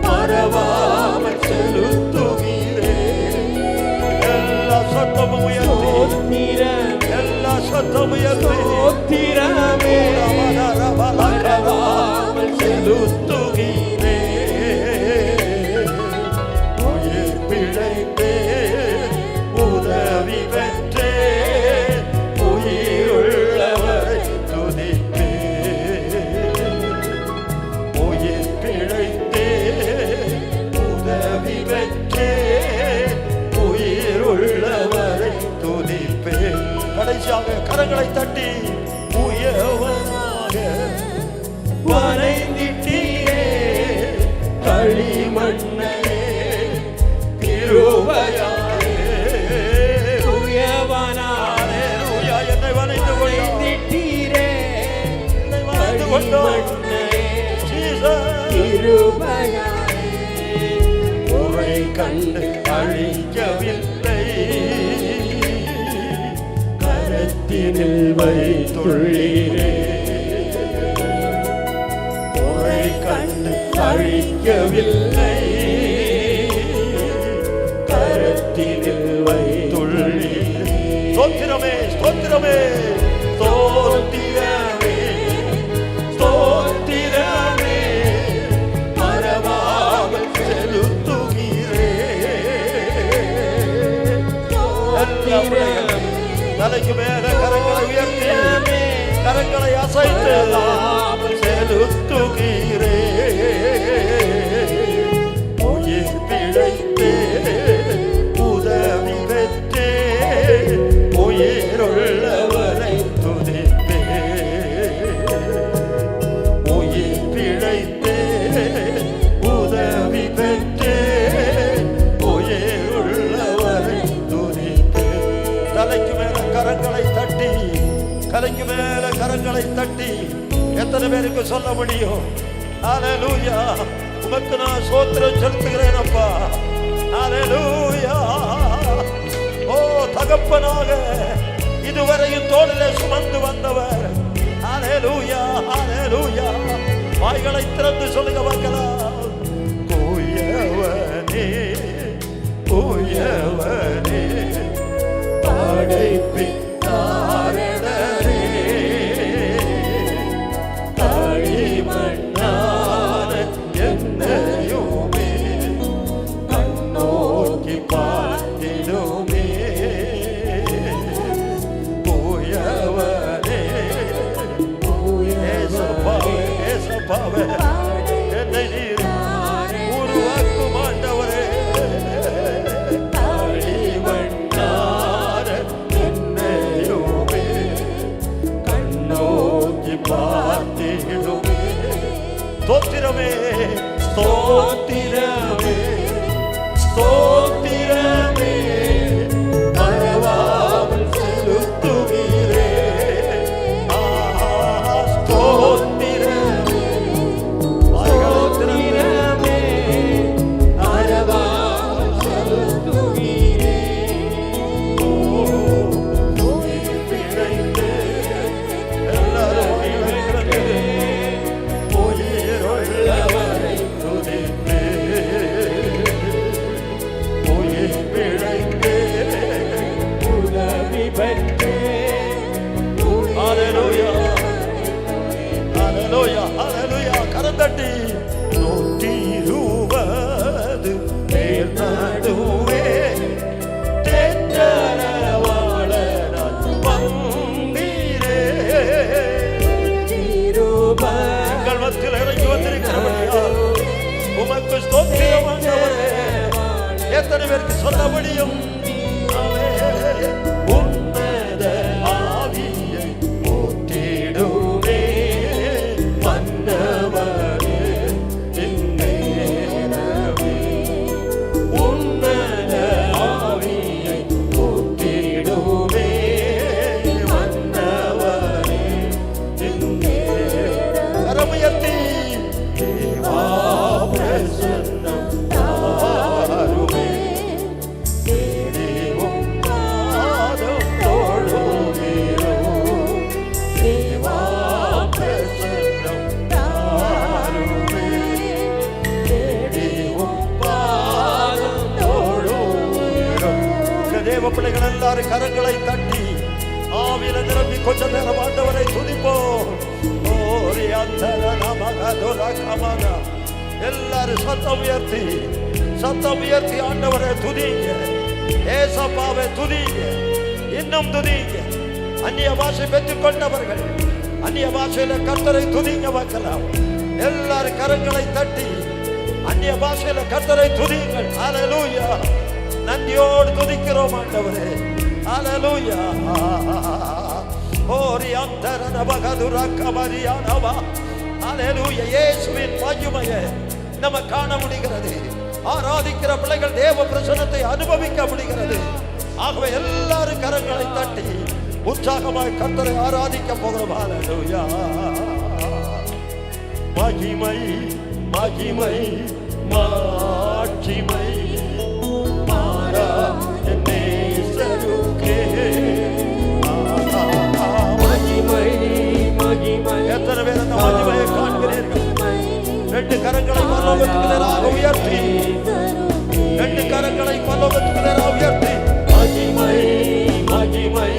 மறவாமல் செலுத்துகிறேன். எல்லா சத்தமும் உயர்த்தி எல்லா சத்தமும் உயர்த்தி ஸ்தோத்திரமே மறவாமல் செலுத்துகிறேன். உயிர் பிழைத்தேன் உதவி பெற்றேன் உயிருள்ளவரை துதிப்பேன். உயிர் பிழைத்தேன் உதவி பெற்றேன் உயிருள்ளவரை துதிப்பேன். கடைசியாக கரங்களை தட்டி உயர்வனாக வரைந்திட்டீரே களிமண்ணே கிருபையாலே உயர்வனாலே என்னை வரைந்திட்டீரே என்னை வரைந்து கொண்டோம் கிருபையாலே. உரை கண்டு அழிக்கவில்லை கரத்தினில் வைத்துள்ளீரே. உரை கண்டு அழிக்கவில்லை கரத்தினில் வைத்துள்ளீரே. ஸ்தோத்திரமே ஸ்தோத்திரமே ஸ்தோத்திரமே ஸ்தோத்திரமே மறவாமல் செலுத்துகிறேன். தலைக்கு மேல கரங்களை உயர்த்தி கரங்களை அசைத்து செலுத்துகிறேன். உயிர் பிழைத்தேன் உதவி பெற்றேன் உயிருள்ளவரை துதிப்பேன். உயிர் பிழைத்தேன் உதவி பெற்றேன் உயிருள்ளவரை துதிப்பேன். தலைக்கு மேல கரங்களை தட்டி தலைக்கு மேல கரங்களை தட்டி எத்தனை பேருக்கு சொல்ல முடியும்? ஹல்லேலூயா. உமக்கு நான் ஸ்தோத்திரம் செலுத்துகிறேன் அப்பா. ஹல்லேலூயா. ஓ தகப்பனாக இதுவரையும் தோளிலே சுமந்து வந்தவர். ஹல்லேலூயா ஹல்லேலூயா. வாய்களை திறந்து சொல்லுங்க பார்க்கலாம். உயர்வனே உயர்வனே படைப்பின் தாரணரே களிமண்ணான என்னையுமே கண்ணோக்கி பார்த்திடுமே. உயர்வனே ஏசப்பாவே ஏசப்பாவே என்னை நீர் ஸ்தோத்திரமே ஸ்தோத்திரமே மறவாமல் செலுத்துகிறே ஸ்தோத்திரமே ஸ்தோத்திரமே மறவாமல் செலுத்துகிறே பிழைத்து எல்லாரும் கரந்தட்டி 120 பேர் நடுவே தேற்றரவாளனாய் வந்தீரே எங்கள் மத்தியில் இறங்கி வந்திருக்கிறபடியால் உமக்கு ஸ்தோத்திரம் ஆண்டவரே. எத்தனை பேருக்கு சொல்ல முடியும்? உன்னத ஆவியை போற்றிடுவே மன்னவரே இந்நேரமே. உன்னத ஆவியை போற்றிடுவே மன்னவரே இந்நேரமே. கரமுயர்த்தி தேவா பிரசன்னம் தாருமே தேடிவும் பாதம் தொழுகிறோம். தேவா பிரசன்னம் தாருமே தேடிவும் பாதம் தொழுகிறோம். இந்த தேவ பிள்ளைகள் எல்லாரும் கரங்களை தட்டி ஆவியில நிரம்பி கொஞ்ச நேரம் ஆண்டவரை துதிப்போம். எல்லாரும் சத்தம் உயர்த்தி ஆண்டவரை துதிங்க. ஏசப்பாவை துதிங்க, இன்னும் துதிங்க. அந்நிய பாஷை பெற்றுக் கொண்டவர்கள் அந்நிய பாஷையில கர்த்தரை துதிங்க பார்க்கலாம். எல்லாரும் கரங்களை தட்டி அந்நிய பாஷையில கர்த்தரை துதிங்கள். ஹல்லேலூயா. நன்றியோடு துதிக்கிறோம் ஆண்டவரே. ஹல்லேலூயா. இயேசுவின் மகிமையை நம்ம காண முடிகிறது. ஆராதிக்கிற பிள்ளைகள் தேவ பிரசன்னத்தை அனுபவிக்க முடிகிறது. ஆகவே எல்லாரும் கரங்களை தட்டி உற்சாகமாய் கர்த்தரை ஆராதிக்க போகிறோம். ஹல்லேலூயா. மகிமை மகிமை மாட்சிமை மாறா நேசருக்கே. எத்தனை பேர் அந்த மகிமையை காண்கிறீர்கள்? ரெண்டு கரங்களை பரலோகத்துக்கு நேராக உயர்த்தி, ரெண்டு கரங்களை பரலோகத்துக்கு நேராக உயர்த்தி மகிமை மகிமை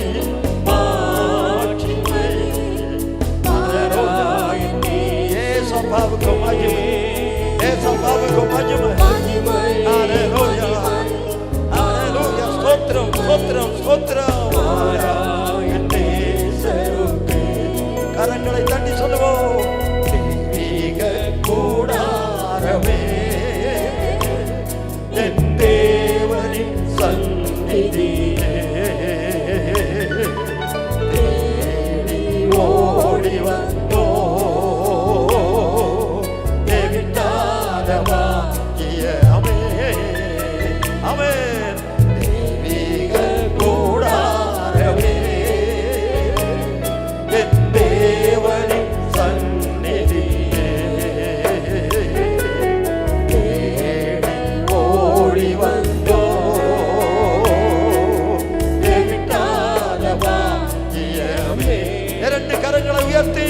மாட்சிமை ஏசப்பாவுக்கு மகிமை, ஏசப்பாவுக்கு மகிமை. ஹல்லேலூயா ஹல்லேலூயா. ஸ்தோத்திரம் ஸ்தோத்திரம் ஸ்தோத்திரம். கரங்களை தட்டி சொல்லுவோம். தெய்வீக கூடாரமே என் தேவனின் சந்நிதியே தேடி ஓடி வந்தோ தேவித்தாதமாகிய அமே அமே. தெய்வீக கூடாரமே என் தேவனின் சந்நிதியே தேடி ஓடி வந்தோ தேவிட்டாதமாகியமே. இரண்டு கரங்களை உயர்த்தி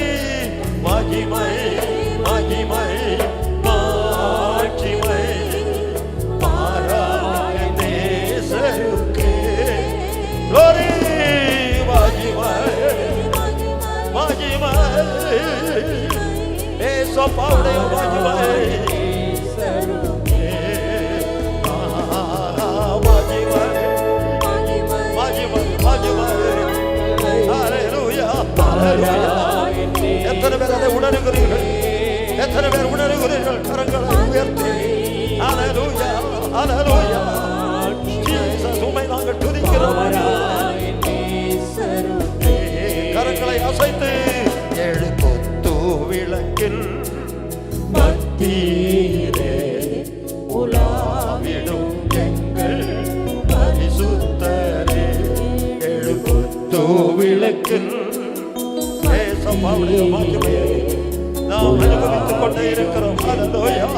மகிமை மகிமை மாட்சிமை மாறாய நேசருக்கே. glory மகிமை மகிமை ஏசப்பாவுடைய மகிமை மகிமை மகிமை. ஹல்லேலூயா ஹல்லேலூயா. எத்தனை பேர் அதை உணர்கிறீர்கள்? எத்தனை பேர் உணர்கிறீர்கள்? கரங்களை உயர்த்தி ஹல்லேலூயா ஹல்லேலூயா. ஜீசஸ் உம்மை நாங்கள் துதிக்கிறோம். கரங்களை அசைத்து ஏழு கொத்து விளக்கில் மத்தியிலே பாடிக்கொண்டே இருக்கிறோம். ஹல்லேலூயா.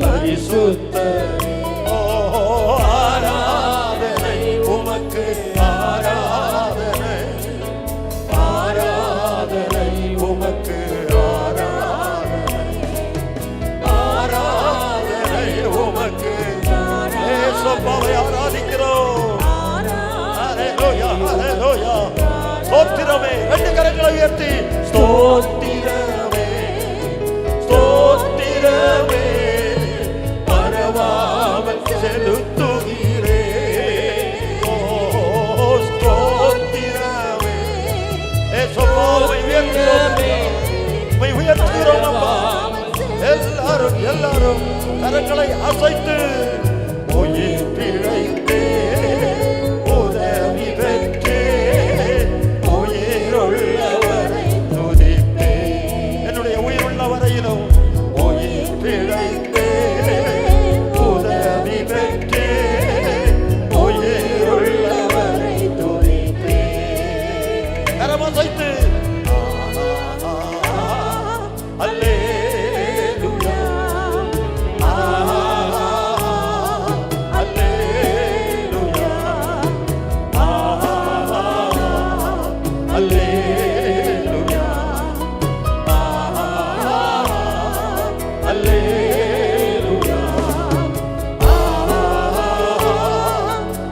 பரிசுத்தரே, ஓ ஆராதனை உமக்கு, ஆராதனை, ஆராதனை உமக்கு, ஆராதனை, ஆராதனை உமக்கு. இயேசுவை ஆராதிக்கிறோம். ஹல்லேலூயா, ஹல்லேலூயா. ஸ்தோத்திரமே. ரெண்டு கரங்களை உயர்த்தி ஸ்தோத்திரமே, ஸ்தோத்திரமே, பரவாமல் செலுத்துகிறே. ஓ ஸ்தோத்திரமே. இயேசுவை உயர்த்துகிறோமே, உயர்த்துகிறோம் அப்பா. எல்லாரும் எல்லாரும் கரங்களை அசைத்து உயிர் பிழைத்தே உதவி பெற்றே உயிருள்ளவரை துதித்தே. என்னுடைய உயிருள்ள வரையிலும் உயிர் பிழைத்தே உதவி பெற்றே உயிருள்ளவரை துதித்தே. கரமசைத்து அல்லேலூயா, அல்லேலூயா, அல்லேலூயா, அல்லேலூயா,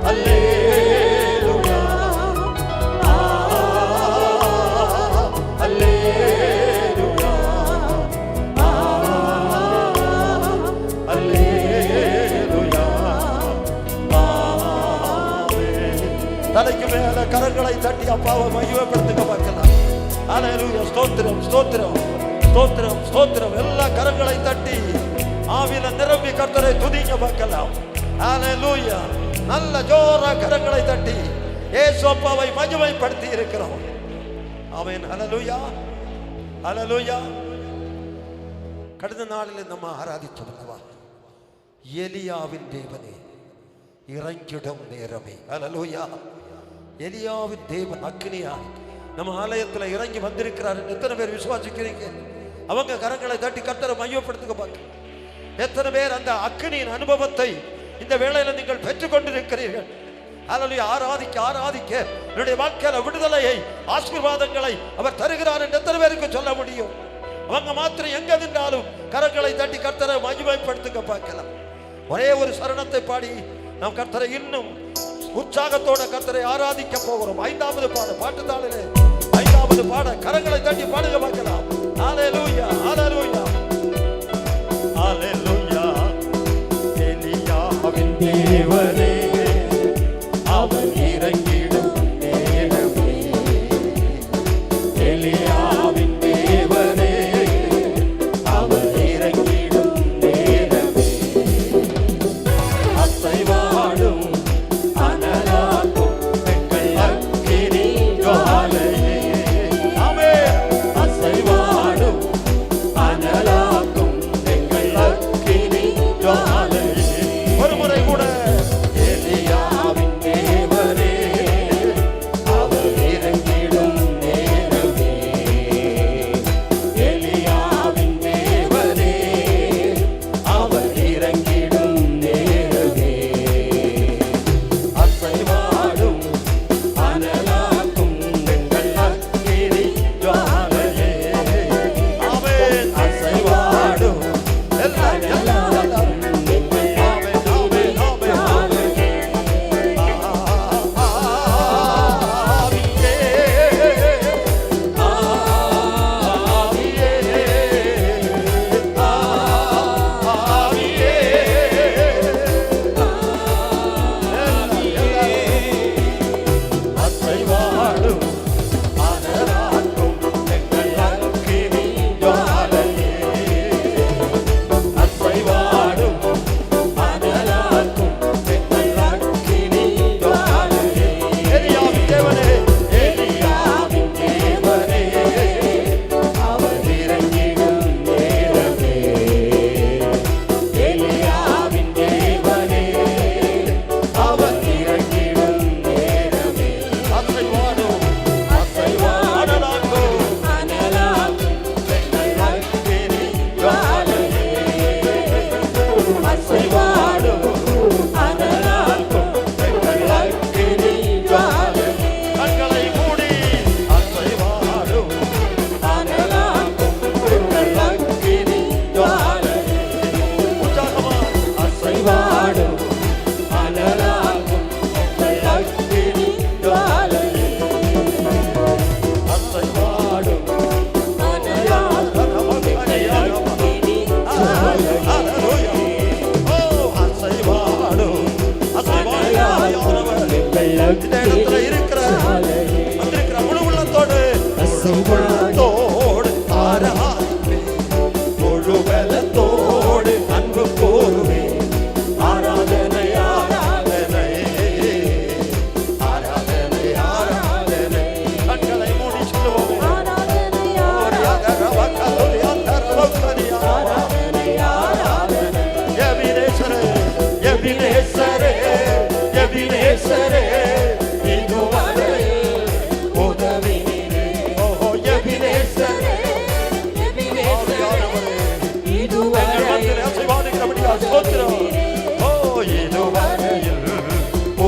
அல்லேலூயா, அல்லேலூயா, அல்லேலூயா. தலைக்கு மேல கரங்களை தட்டி அப்பாவை மகிமைப்படுத்துங்க பார்க்கலாம். ஹல்லேலூயா. ஸ்தோத்திரம், ஸ்தோத்திரம், ஸ்தோத்திரம், ஸ்தோத்திரம். எல்லா கரங்களை தட்டி ஆவியில நிரம்பி கர்த்தரை துதிங்க பார்க்கலாம். ஹல்லேலூயா. நல்ல ஜோரா கரங்களை தட்டி இயேசு அப்பாவை மகிமைப்படுத்தி இருக்கிறோம். ஆமென். ஹல்லேலூயா, ஹல்லேலூயா. கடந்த நாளில் நம்ம ஆராதித்தோம் எலியாவின் தேவனே இறங்கிடும் நேரமே. ஹல்லேலூயா. எலியாவின் தேவன் அக்னியாய் நம்ம ஆலயத்தில் இறங்கி வந்திருக்கிறார். எத்தனை பேர் விசுவாசிக்கிறீங்க? அவங்க கரங்களை தட்டி கர்த்தரை மையப்படுத்துங்க பார்க்க. எத்தனை பேர் அந்த அக்னியின் அனுபவத்தை இந்த வேளையில நீங்கள் பெற்றுக்கொண்டிருக்கிறீர்கள்? ஹல்லேலூயா. ஆராதிக்க ஆராதிக்க என்னுடைய வாழ்க்கையில விடுதலையை, ஆசீர்வாதங்களை அவர் தருகிறார் என்று எத்தனை பேருக்கு சொல்ல முடியும்? அவங்க மாத்திரம் எங்க நின்றாலும் கரங்களை தட்டி கர்த்தரை மகிமைப்படுத்துங்க பார்க்கலாம். ஒரே ஒரு சரணத்தை பாடி நாம் கர்த்தரை இன்னும் உற்சாகத்தோட கர்த்தரை ஆராதிக்க போகிறோம். ஐந்தாவது பாட பாட்டுத்தாளிலே ஐந்தாவது பாட கரங்களை தட்டி பாடுங்க பார்க்கலாம். ஹல்லேலூயா, ஹல்லேலூயா, ஹல்லேலூயா. எலியாவின் தேவனே அவர் இறங்கிடும் நேரமே. எலியாவின் தேவனே அவர் இறங்கிடும் நேரமே. அசைவாடும் அனலாக்கும் எங்கள் அக்கினி ஜுவாலையே. ஆமென். அசைவாடும் அனலாக்கும் எங்கள் அக்கினி ஜுவாலையே. ஒரு முறை கூட எலியாவின் தேவனே அவர் இறங்கிடும் நேரமே. எலியாவின் தேவனே அவர் இறங்கிடும் நேரமே. அசைவாடும் அனலாக்கும் எங்கள் அக்கினி ஜுவாலையே. ஆமென். அசைவாடும் எல்லாம் எல்லாம் ஆமென், ஆமென், எபினேசரே எபினேசரே இதுவரையில் உதவி நீரே. ஓ எபினேசரே ஆவியானவரே எங்கள் மத்தியிலே அசைவாடுகிறபடியால் ஸ்தோத்திரம். ஓ இதுவரையில்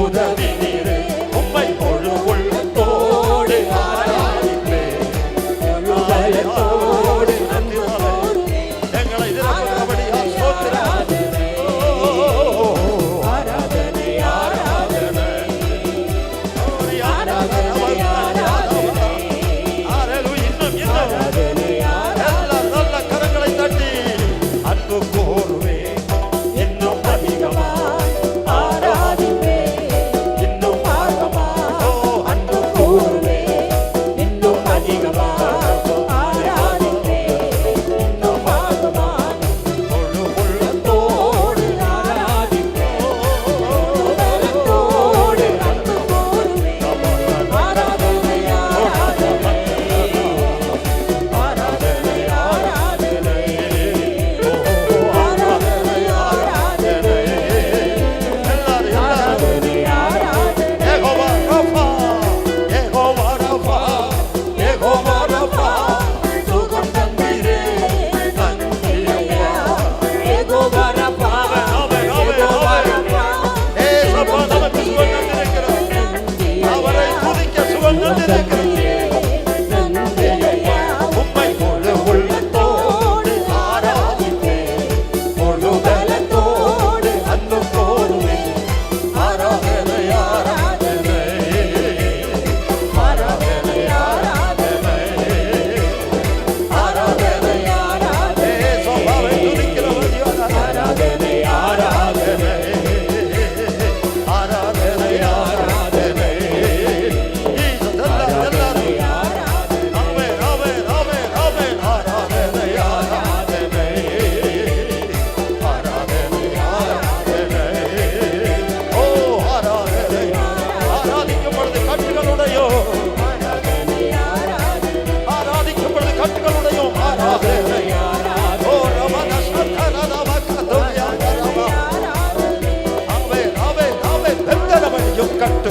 உதவி நீரே. உம்மை முழு உள்ளத்தோடு ஆராதிப்பேன். எங்களை நிரப்புகிறபடியால் ஸ்தோத்திரம்.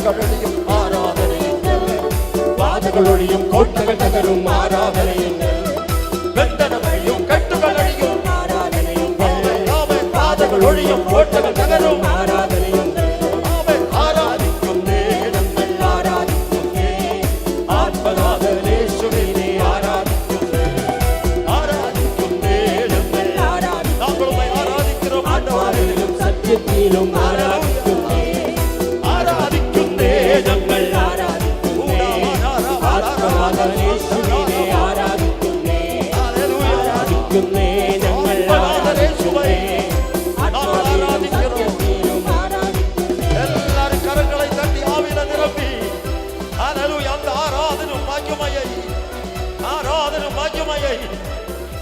கட்டுகளியும் ஆராதனையுங்கள். வாதகளொழியும் கோட்டைகள் தகரும் ஆராதனையுங்கள். வெந்தனமையும் கட்டுகளொழியும் ஆராதனையுங்கள். வாதகளொழியும் கோட்டைகள் தகரும் ஆராதனையுங்கள். ஆராதிக்கும் நேரங்கள் ஆராதிக்கும் ஆத்மநாதன் இயேசுவினை ஆராதிக்கும் ஆராதிக்கும் நேரங்கள் நாங்கள் உம்மை ஆராதிக்கிறோம் ஆண்டவரிலும் சத்தியத்திலும் ஆராதிக்கும்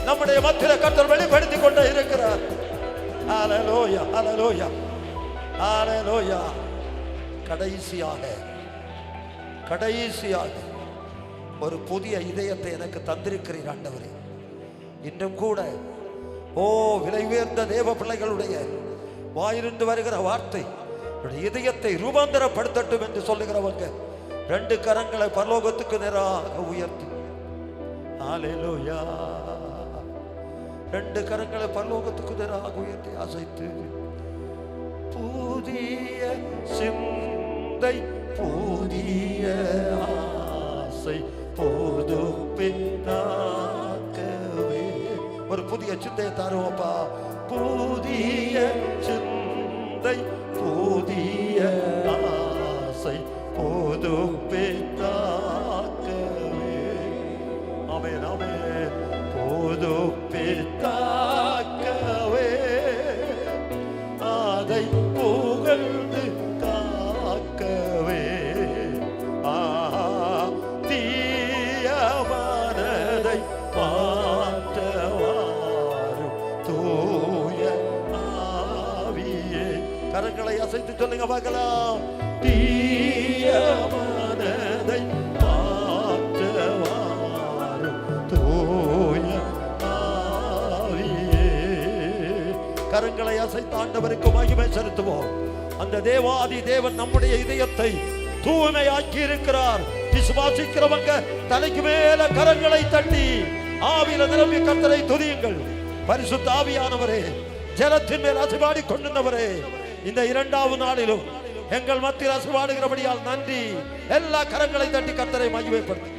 நம்முடைய மத்தியிலே கர்த்தர் வெளிப்படுத்திக் கொண்டே இருக்கிறார். ஹல்லேலூயா ஹல்லேலூயா ஹல்லேலூயா. கடைசியாக ஒரு புதிய இதயத்தை எனக்கு தந்திருக்கிறீர் ஆண்டவரே. இன்னும் கூட விலை உயர்ந்த தேவ பிள்ளைகளுடைய வாயிலிருந்து வருகிற வார்த்தை இதயத்தை ரூபாந்தரப்படுத்தட்டும் என்று சொல்லுகிறவங்க 2 கரங்களை பரலோகத்துக்கு நேராக உயர்த்தி ஹல்லேலூயா 2 கரங்களை பரலோகத்துக்கு நேராக உயர்த்தி அசைத்து புதிய சிந்தை புதிய ஆசை புதுப்பித்தாக்கவே. ஒரு புதிய சிந்தையை தாருவோப்பா. புதிய சிந்தை புதிய ஆசை புதுப்பித்தாக்கவே. ஆமென் ஆமென். புதுப்பித்தாக்கவே அதை புகழ்ந்து காக்கவே. தீய மனதை மாற்றவாரும் தூய ஆவியே. கரங்களை அசைத்து சொல்லுங்க பார்க்கலாம். தீய மனதை மாற்றவாரும் தூய ஆவியே. கரங்களை கரங்களை அசைத்த ஆண்டவருக்கு மகிமை செலுத்துவோம். அந்த தேவாதி தேவன் நம்முடைய இதயத்தை தூய்மையாக்கி இருக்கிறார். விசுவாசிக்கிறவங்க தலைக்கு மேல கரங்களை தட்டி ஆவியில நிரம்பி கர்த்தரை துதியுங்கள். பரிசுத்த ஆவியானவரே, ஜலத்தின் மேல் அசைவாடி கொண்டிருந்தவரே, இந்த இரண்டாவது நாளிலும் எங்கள் மத்தியில் அசைவாடுகிறபடியால் நன்றி. எல்லா கரங்களை தட்டி கர்த்தரை மகிமைப்படுத்து.